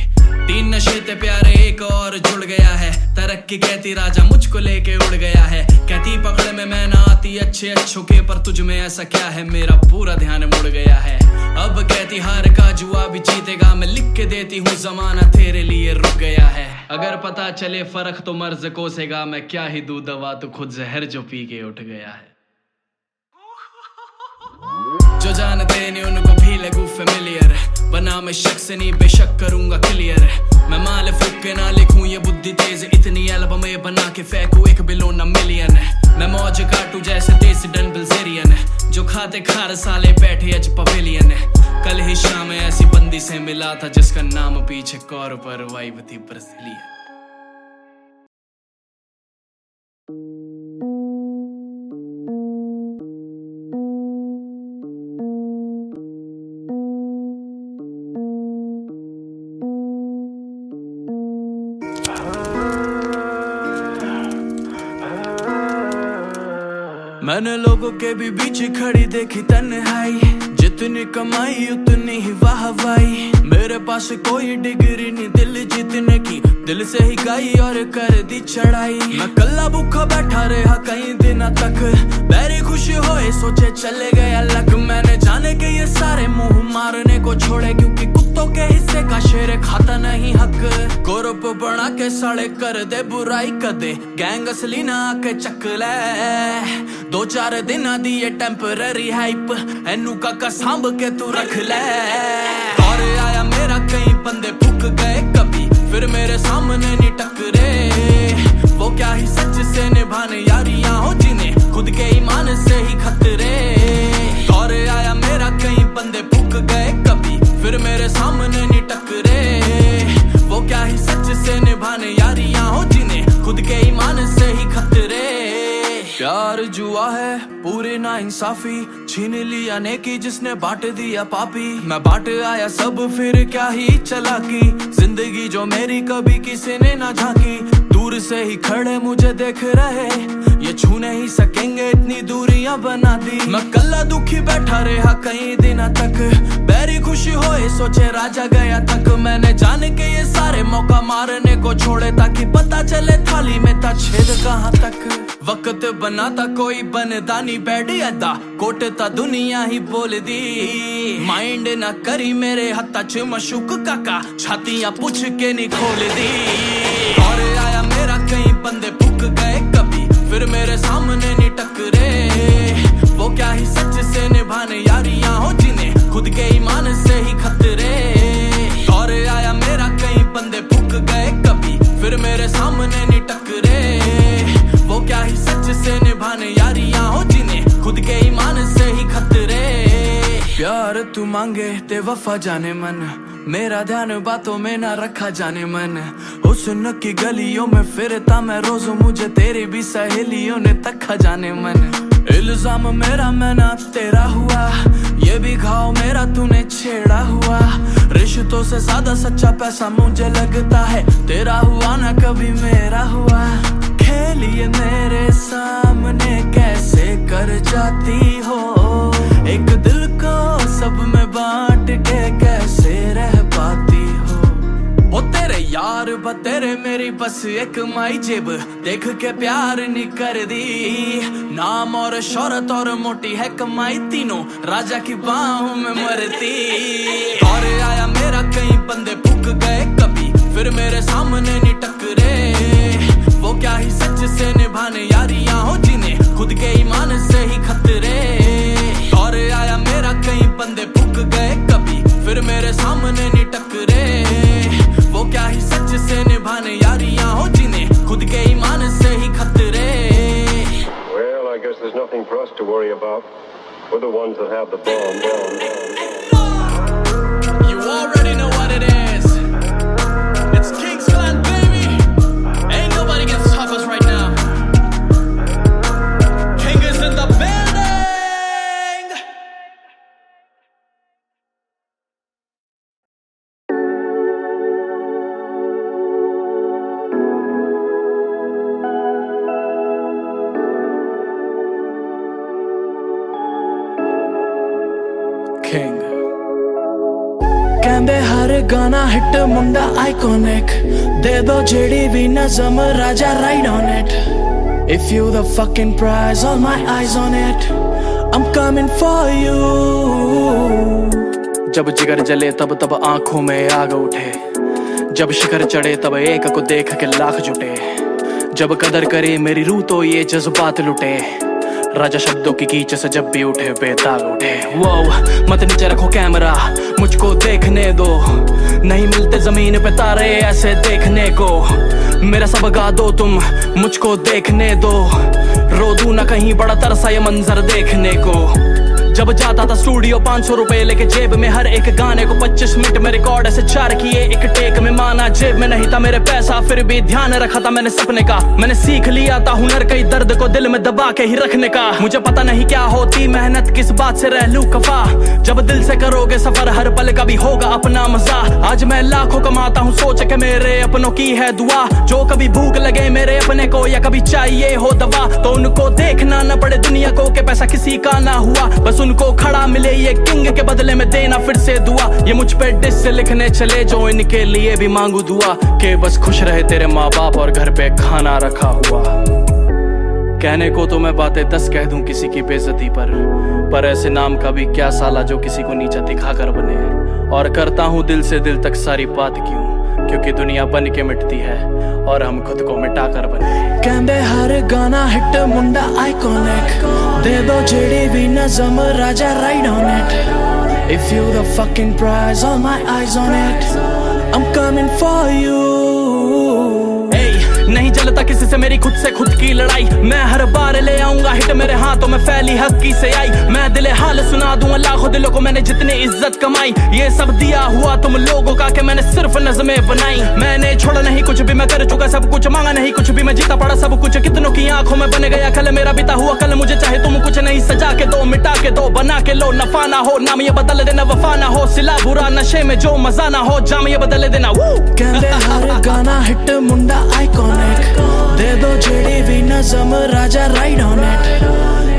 3 नशे थे प्यारे एक और जुड़ गया है, तरक्की कहती राजा मुझको लेके उड़ गया है। कहती पकड़ में मैं ना आती अच्छे अच्छों के, पर तुझ में ऐसा क्या है मेरा पूरा ध्यान मुड़ गया है। अब कहती हार का जुआ भी जीतेगा, मैं लिख के देती हूँ जमाना तेरे लिए रुक गया है। अगर पता चले फर्क तो मर्ज कोसेगा, मैं क्या ही दूं दवा तो खुद जहर जो पी के उठ गया है। जो जानते नहीं उनको भी लगूं फेमिलियर, बना मैं शख्स नहीं बेशक करूंगा क्लियर। मैं माल फूक के ना लिखूं ये बुद्धि तेज, इतनी एल्बमें बना के फेंकूं 1 बिलियन मिलियन। मैं मौज काटू जैसे देसी डन बिल्जेरियन, जो खाते खार साले बैठे आज पवेलियन। कल ही शाम ऐसी बंदी से मिला था जिसका नाम पीछे कौर पर वाइब थी ब्राजीलियन। मैंने लोगों के भी बीच खड़ी देखी तन्हाई, जितनी कमाई उतनी ही वाहवाही। मेरे पास कोई डिग्री नहीं दिल जीतने की, दिल से ही गाई और कर दी चढ़ाई। मैं कल्ला भूखा बैठा रहा कई दिनों तक, बैरी खुशी होए सोचे चले गया लक। मैंने जाने के ये सारे मुंह मारने को छोड़े, क्योंकि कुत्तों के हिस्से का शेर खाता नहीं हक। ग्रुप बना के साले कर दे बुराई कदे, गैंग असली ना आके चक ले। 2-4 दिन दी ये टेम्पररी हाइप, एनू काका सांभ के तू रख ले। और आया मेरा कई बंदे फूक गए कभी, फिर मेरे सामने नहीं टकरे। वो क्या ही सच से निभाने यारियां हो जिन्हें खुद के ईमान से ही खतरे। और आया मेरा कई बंदे फूक गए कभी, फिर मेरे सामने नहीं टकरे। वो क्या ही सच से निभाने यारियां हो जिन्हें खुद के ईमान से ही खतरे। प्यार जुआ है पूरी ना इंसाफी, छीन लिया नेकी जिसने बांट दिया पापी। मैं बांट आया सब फिर क्या ही चलाकी, जिंदगी जो मेरी कभी किसी ने ना झांकी। तू दूर से ही खड़े मुझे देख रहे, ये छू नहीं सकेंगे इतनी दूरियां बना दी। मैं कल्ला दुखी बैठा रहा कई दिनों तक, बैरी खुशी होए सोचे राजा गया तक। मैंने जान के ये सारे मौका मारने को छोड़े, ताकि पता चले थाली में था छेद कहाँ तक। वक्त बना था कोई बनदा नहीं बैठी अदा, कोटे ता दुनिया ही बोल दी। माइंड ना करी मेरे हत्था च मशूक काका, छातियां पूछ के नहीं खोल दी। और आया मेरा कई बंदे फुक गए कभी, फिर मेरे सामने नहीं टकरे। वो क्या ही सच से निभाने यारियां हो जिन्हें खुद के ईमान से ही खतरे। और आया मेरा कई बंदे फुक गए कभी, फिर मेरे सामने नहीं टकरे। वो क्या ही सच से निभाने यारियां हो जिन्हें खुद के ईमान से ही खतरे। प्यार तू मांगे ते वफा जाने मन, मेरा ध्यान बातों में ना रखा जाने मन। हुस्न की गलियों में फिरता मैं रोज, मुझे तेरी भी सहेलियों ने तक्का जाने मन। इल्जाम मेरा मैं ना तेरा हुआ, ये भी घाव मेरा तूने छेड़ा हुआ। रिश्तों से ज्यादा सच्चा पैसा मुझे लगता है, तेरा हुआ ना कभी मेरा हुआ। खेलिए मेरे सामने कैसे कर जाती हो, एक दिल को सब में बांट के कैसे रह पाती हो। वो तेरे यार बतेरे मेरी बस एक माई जेब, देख के प्यार नहीं कर दी। नाम और शोहरत और मोटी है कमाई, तीनों राजा की बाहों में मरती। और आया मेरा कई बंदे फूक गए कभी, फिर मेरे सामने नहीं टकरे। वो क्या ही सच से निभाने यारियां हो जिन्हें खुद के ईमान से ही खतरे। और आया मेरा कई बंदे फूक गए कभी, फिर मेरे सामने नहीं टकरे। वो क्या ही सच से निभाने यारियां हो जिन्हें खुद के ईमान से ही खतरे। Well, I guess there's nothing for us to worry about. We're the ones that have the bomb. You already know what it is. It's King's Clan, baby. Ain't nobody gonna stop us right now. King is in the building. King कहंदे हर गाना hit मुंडा iconic, दे दो जेडी भी नज़म राजा ride on it. If you the fucking prize, all my eyes on it, I'm coming for you। जब जिगर जले तब तब आंखों में आग उठे, जब शिखर चढ़े तब एक को देख के लाख जुटे। जब कदर करे मेरी रूह तो ये जज्बात लुटे, राजा शब्दों की कीच से जब भी उठे बेताल उठे। वो मत नीचे रखो कैमरा, मुझको देखने दो, नहीं मिलते जमीन पे तारे ऐसे देखने को। मेरा सब गा दो तुम, मुझको देखने दो, रो दूं ना कहीं बड़ा तरसा ये मंजर देखने को। जब जाता था स्टूडियो 500 रुपए लेके जेब में, हर एक गाने को 25 मिनट में रिकॉर्ड ऐसे 4 किए एक टेक में। माना जेब में नहीं था मेरे पैसा, फिर भी ध्यान रखा था मैंने सपने का। मैंने सीख लिया था हुनर कई दर्द को दिल में दबा के ही रखने का। मुझे पता नहीं क्या होती मेहनत, किस बात से रह लूं कफा। जब दिल से करोगे सफर हर पल का भी होगा अपना मजा। आज मैं लाखों कमाता हूँ सोच के मेरे अपनों की है दुआ। जो कभी भूख लगे मेरे अपने को या कभी चाहिए हो दवा, तो उनको देखना न पड़े दुनिया को कि पैसा किसी का ना हुआ। बस उनको खड़ा मिले ये किंग के बदले में देना फिर से दुआ। ये मुझ पे डिस से लिखने चले जो इनके लिए भी मांगू दुआ, कि बस खुश रहे तेरे माँ बाप और घर पे खाना रखा हुआ। कहने को तो मैं बातें 10 कह दूं किसी की बेइज्जती पर ऐसे नाम का भी क्या साला जो किसी को नीचा दिखाकर बने। और करता हूँ दिल से दिल तक सारी बात क्यों, क्योंकि दुनिया बन के मिटती है और हम खुद को मिटा कर बने। कहंदे हर गाना हिट मुंडा आइकॉनिक, दे दो जेडी भी नज़म राजा ride on it. If you the fucking prize, all my eyes on it, I'm coming for you। नहीं जलता किसी से मेरी खुद से खुद की लड़ाई, मैं हर बार ले आऊंगा हिट मेरे हाथों में फैली हक्की से आई। मैं दिले हाल सुना दूंगा लाखों दिलों को मैंने जितनी इज्जत कमाई। ये सब दिया हुआ तुम लोगों का कि मैंने सिर्फ नज़में बनाई। मैंने छोड़ा नहीं कुछ भी, मैं कर चुका सब कुछ, मांगा नहीं कुछ भी, मैं जीता पड़ा सब कुछ। कितनों की आंखों में बन गया कल मेरा बीता हुआ कल। मुझे चाहे तुम कुछ नहीं सजा के दो, मिटा के दो, बना के लो, नफा ना हो नाम ये बदल देना, वफा ना हो सिला बुरा, नशे में जो मजा ना हो जाम ये बदल देना। कहंदे हर गाना हिट मुंडा आइकॉनिक, दे दो चिड़ी भी नज़म राजा ride on it.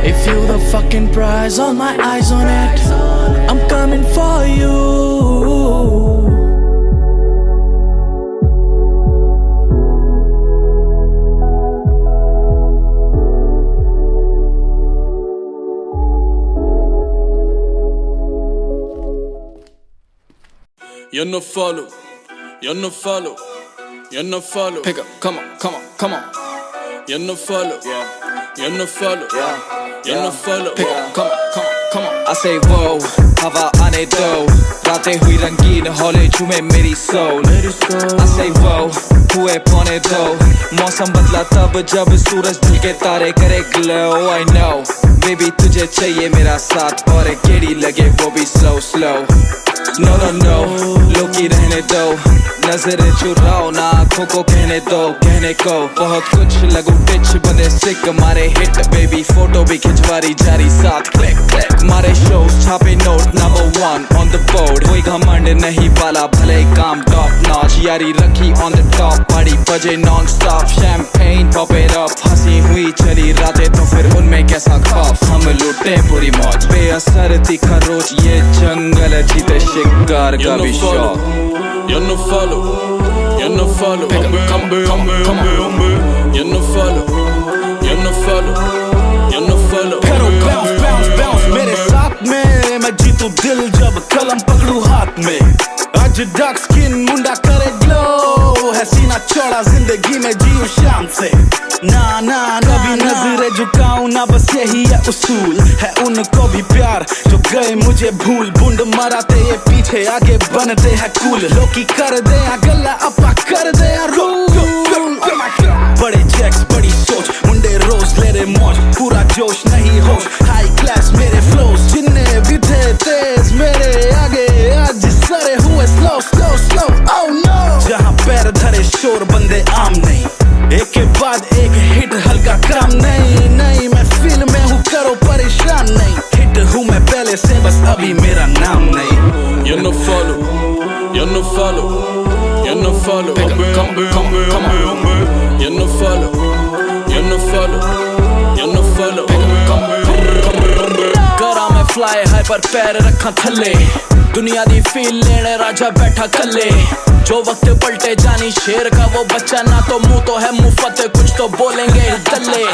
If you the fucking prize, all my eyes on it. I'm coming for you. You're no follow, you're no follow, you're no follow. Pick up, come on, come on, come on. You're no follow, yeah. You're no follow, yeah. You're no follow. Pick up, come on, come on, come on. I say whoa, हवा आने दो, रातें हुई रंगीन हौले झूमे मेरी soul. I say whoa, हुए पौने दो, मौसम बदला तब जब सूरज ढल के तारे करे glow. I know, baby तुझे चाहिए मेरा साथ और केड़ी लगे वो भी slow slow. No no no, लोकी रहने दो, नजरें चुराओ ना आँखों को कहने दो, कहने को बहुत कुछ लगू पिच बंदे सिक मारे हिट बेबी फोटो भी खिंचवारी जारी साथ क्लिक क्लिक मारे शोज छापे note number 1 on the board. कोई घमंड नहीं पाला भले काम टॉप नॉच यारी रखी on the top पार्टी बजे non stop champagne pop it up हंसी हुई चली रातें तो फिर उनमें कैसा खौफ हम लूटे पूरी मौज बेअसर तीखा रोज ये जंगल जीते शिकार का भी शौक. You're no follow, you're no follow. Pick up, come on, you're no follow, you're no follow, you're no follow. Pedal bounce bounce bounce मेरे साथ में मैं जीतू दिल जब कलम पकड़ू हाथ में. आज डार्क स्किन मुंडा करे ग्लो है सीना चौड़ा जिंदगी में जीऊं शान से. ना ना कभी नजरें झुकाऊं ना बस यही है उसूल है उनको भी प्यार जो गए मुझे भूल. बूंद मराते ये पीछे आगे बनते हैं कूल. लोकी कर दे गला अपा कर दे रूल. बड़े चेक्स बड़ी सोच मुंडे रोज ले रे मौज पूरा जोश नहीं होश हाई क्लास मेरे फ्लोज जिन्ने भी थे तेज मेरे आगे आज सारे हुए slow slow slow. Oh no जहाँ पैर धरे शोर बंदे आम नहीं एक के बाद एक हिट हल्का काम नहीं नहीं मैं फील में हूँ करो परेशान नहीं हिट हूँ मैं पहले से बस अभी मेरा नाम नहीं. You're no follow, you're no follow, you're no follow. Pick up, come on, you're no follow, you're no follow, you're no follow. Pick up, come on. करा मैं फ्लाई हाई पर पैर रखा थल्ले दुनिया दी फील लेने राजा बैठा कल्ले. जो वक्त पलटे जानी शेर का वो बच्चा ना तो मुंह तो है मुफ्त कुछ तो बोलेंगे तल्ले.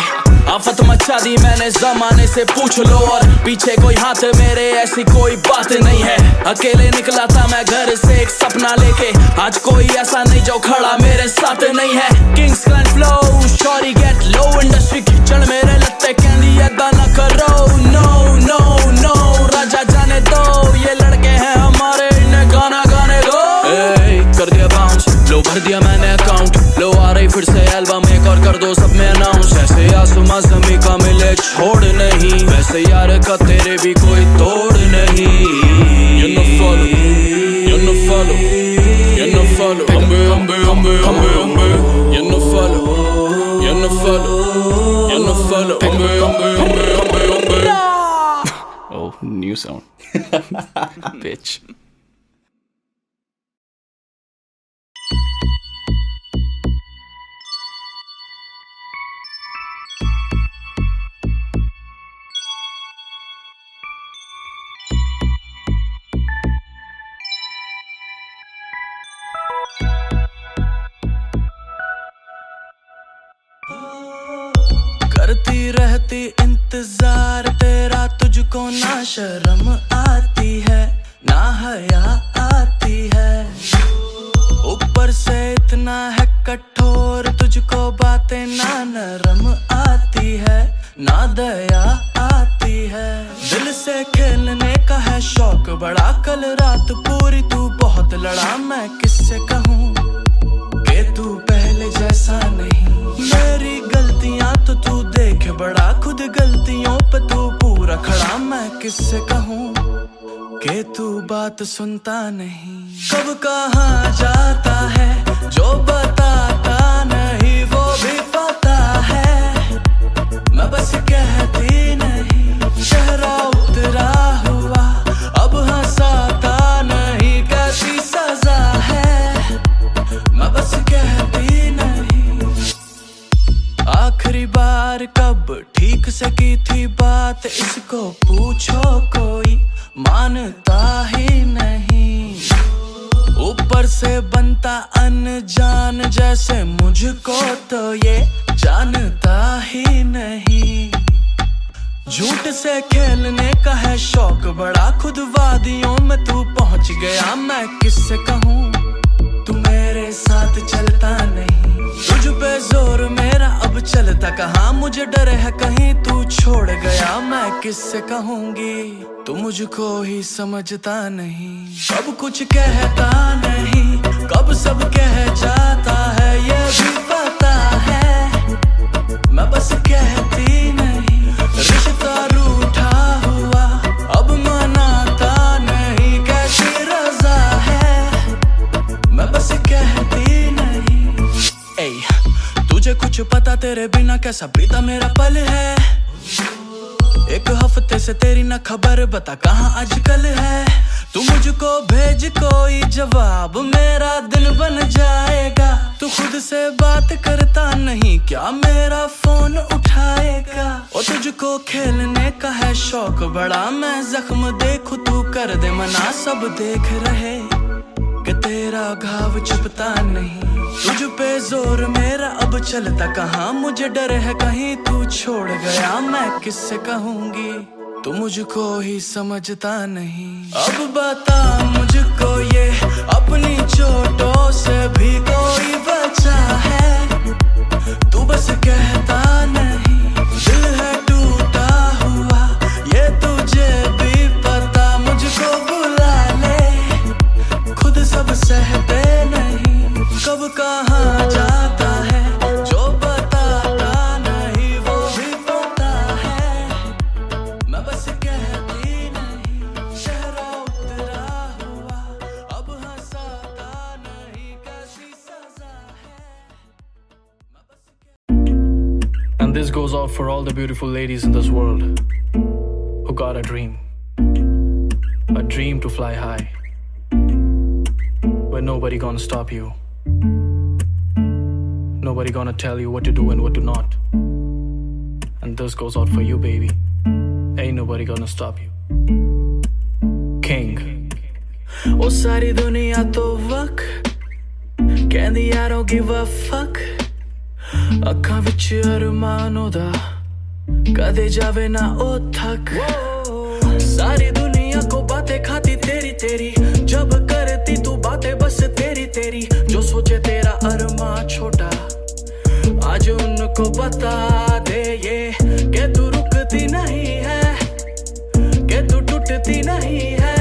आफत मचा दी मैंने जमाने से पूछ लो और पीछे कोई हाथ मेरे ऐसी कोई बात नहीं है. अकेले निकला था मैं घर से एक सपना लेके आज कोई ऐसा नहीं जो खड़ा मेरे साथ नहीं है. Kings clan flow sorry get low industry kitchen मेरे लत्ते कहंदी ऐदा ना करो. नो नो नो राजा जाने दो ये लड़के हैं हमारे इन्हें गाना गाने दो. कर दिया बाउंस लो भर दिया मैंने अकाउंट लो आ रही फिर से एल्बम एक और कर दो सब में अनाउंस. ऐसे आसमां ज़मीं का मिले छोड़ नहीं वैसे यार का तेरे भी कोई तोड़ नहीं. You're no follow, you're no follow, you're no follow. You're no follow, you're no follow, you're no follow. Oh, new sound. Bitch. करती रहती इंतजार तेरा तुझको ना शर्म आती है ना हया आती है. ऊपर से इतना है कठोर तुझको बातें ना नरम आती है ना दया आती है. दिल से खेलने का है शौक बड़ा कल रात पूरी तू बहुत लड़ा मैं किससे कहूँ कि तू पहले जैसा नहीं. मेरी गलतियां तो तू देख बड़ा खुद गलतियों पे तू पूरा खड़ा मैं किससे कहूँ कि तू बात सुनता नहीं. कब कहाँ जाता है जो बताता नहीं वो भी पता है मैं बस कहती नहीं. चेहरा उतरा हुआ अब हंसाता नहीं कैसी सजा है मैं बस कहती नहीं. बात इसको पूछो कोई मानता ही नहीं। ऊपर से बनता अनजान जैसे मुझको तो ये जानता ही नहीं। झूठ से खेलने का है शौक बड़ा, खुद वादियों में तू पहुंच गया, मैं किससे कहूँ तू मेरे साथ चलता नहीं। तुझ पे जोर मेरा अब चलता कहाँ, मुझे डर है कहीं तू छोड़ गया, मैं किससे कहूँगी तू मुझको ही समझता नहीं। कब कुछ कहता नहीं, कब सब कह जाता है ये भी पता है, मैं बस कहती नहीं। रिश्ता रूठा हुआ अब मनाता नहीं, कैसी रजा है मैं बस कहती नहीं। ए, तुझे कुछ पता तेरे बिना कैसा बीता मेरा पल है। एक हफ्ते से तेरी न खबर, बता कहाँ आजकल है। तू मुझको भेज कोई जवाब, मेरा दिन बन जाएगा। तू खुद से बात करता नहीं, क्या मेरा फोन उठाएगा। और तुझको खेलने का है शौक बड़ा, मैं जख्म देखूं तू कर दे मना। सब देख रहे कि तेरा घाव छुपता नहीं। तुझ पे जोर मेरा अब चलता कहाँ, मुझे डर है कहीं तू छोड़ गया, मैं किससे कहूँगी तू मुझको ही समझता नहीं। अब बता मुझको ये अपनी चोटों से भी कोई बचा है, तू बस कहता नहीं। दिल है टूटा हुआ ये तुझे भी पता, मुझको बुला ले खुद सब सहते नहीं। कब कहाँ जाता है जो बताता नहीं, वो भी पता है, मैं बस कहती नहीं। चेहरा उतरा हुआ अब हंसाता नहीं, कैसी सजा है मैं बस। And this goes out for all the beautiful ladies in this world who got a dream to fly high, where nobody gonna stop you, nobody gonna tell you what to do and what to not. And this goes out for you, baby. Ain't nobody gonna stop you. King. ओ सारी दुनिया तो वक कहंदी I don't give a fuck। ਅੱਖਾਂ ਵਿੱਚ ਅਰਮਾਨੋਂ ਦਾ कदे जावे ना ओ थक। सारी दुनिया को बातें खाती तेरी तेरी, जब करती तू बातें बस तेरी तेरी। जो सोचे तेरा अरमा छोटा आज उनको बता दे ये, कि तू रुकती नहीं है, कि तू टूटती नहीं है।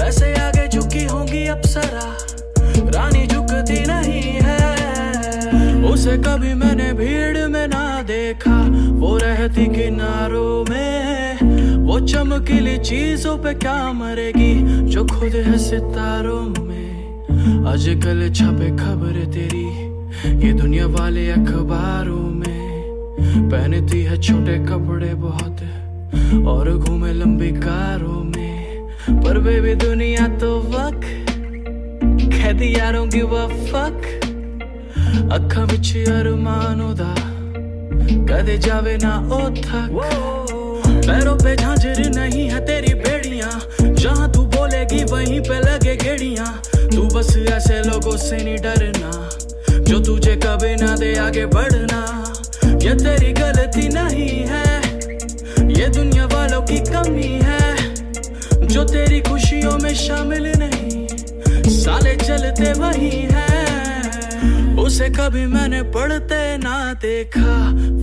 वैसे आगे झुकी होंगी अप्सरा, रानी झुकती नहीं है। उसे कभी मैंने भीड़ में ना देखा, वो रहती किनारों में। वो चमकीली चीजों पे क्या मरेगी जो खुद है सितारों में। आजकल छपे खबर तेरी ये दुनिया वाले अखबारों में। पहनती है छोटे कपड़े बहुत और घूमे लंबी कारों में। पर बेबी दुनिया तो वक कहती I don't give a fuck। ਅੱਖਾਂ ਵਿੱਚ ਅਰਮਾਨੋਂ ਦਾ कदे जावे ना ओ थक। पैरों पे झांझर नहीं है तेरी बेड़ियां, जहाँ तू बोलेगी वहीं पे लगे गेड़ियां। तू बस ऐसे लोगों से नहीं डरना जो तुझे कभी ना दे आगे बढ़ना। ये तेरी गलती नहीं है, ये दुनिया वालों की कमी है, जो तेरी खुशियों में शामिल नहीं, साले चलते वही है। उसे कभी मैंने पढ़ते ना देखा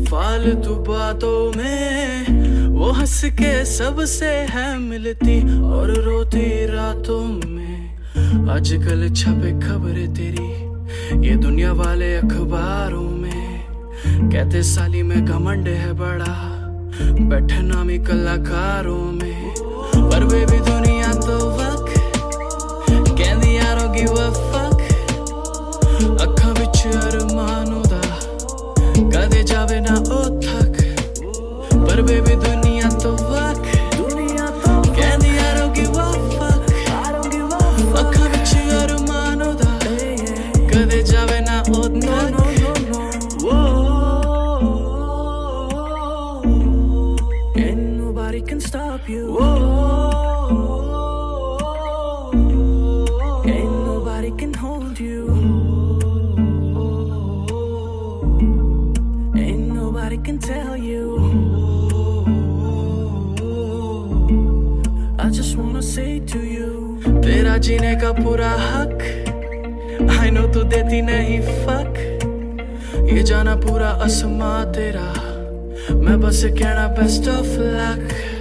फालतू बातों में। वो हंस के सबसे है मिलती और रोती रातों में। आजकल छपे खबरें तेरी ये दुनिया वाले अखबारों में। कहते साली में घमंड है बड़ा, बैठे नामी कलाकारों में। पर बेबी दुनिया तो वक कहंदी I don't give a fuck। ਅੱਖਾਂ ਵਿੱਚ ਅਰਮਾਨੋਂ ਦਾ ਕਦੇ ਜਾਵੇ ਨਾ ਉਹ ਥਕ। ਪਰ ਬੇਬੀ ਦੁਨੀਆ ਤੋਂ ਵਕ ਕਹਿੰਦੀ I don't give a fuck। ਅੱਖਾਂ ਵਿੱਚ ਅਰਮਾਨੋਂ ਦਾ ਕਦੇ ਜਾਵੇ ਨਾ ਉਹ ਥਕ। can stop you. Ain't nobody can hold you. Ain't nobody can tell you. I just wanna say to you, तेरा जीने का पूरा हक. I know तू देती नहीं fuck. ये जाना पूरा आसमां तेरा. मैं बस कहना best of luck.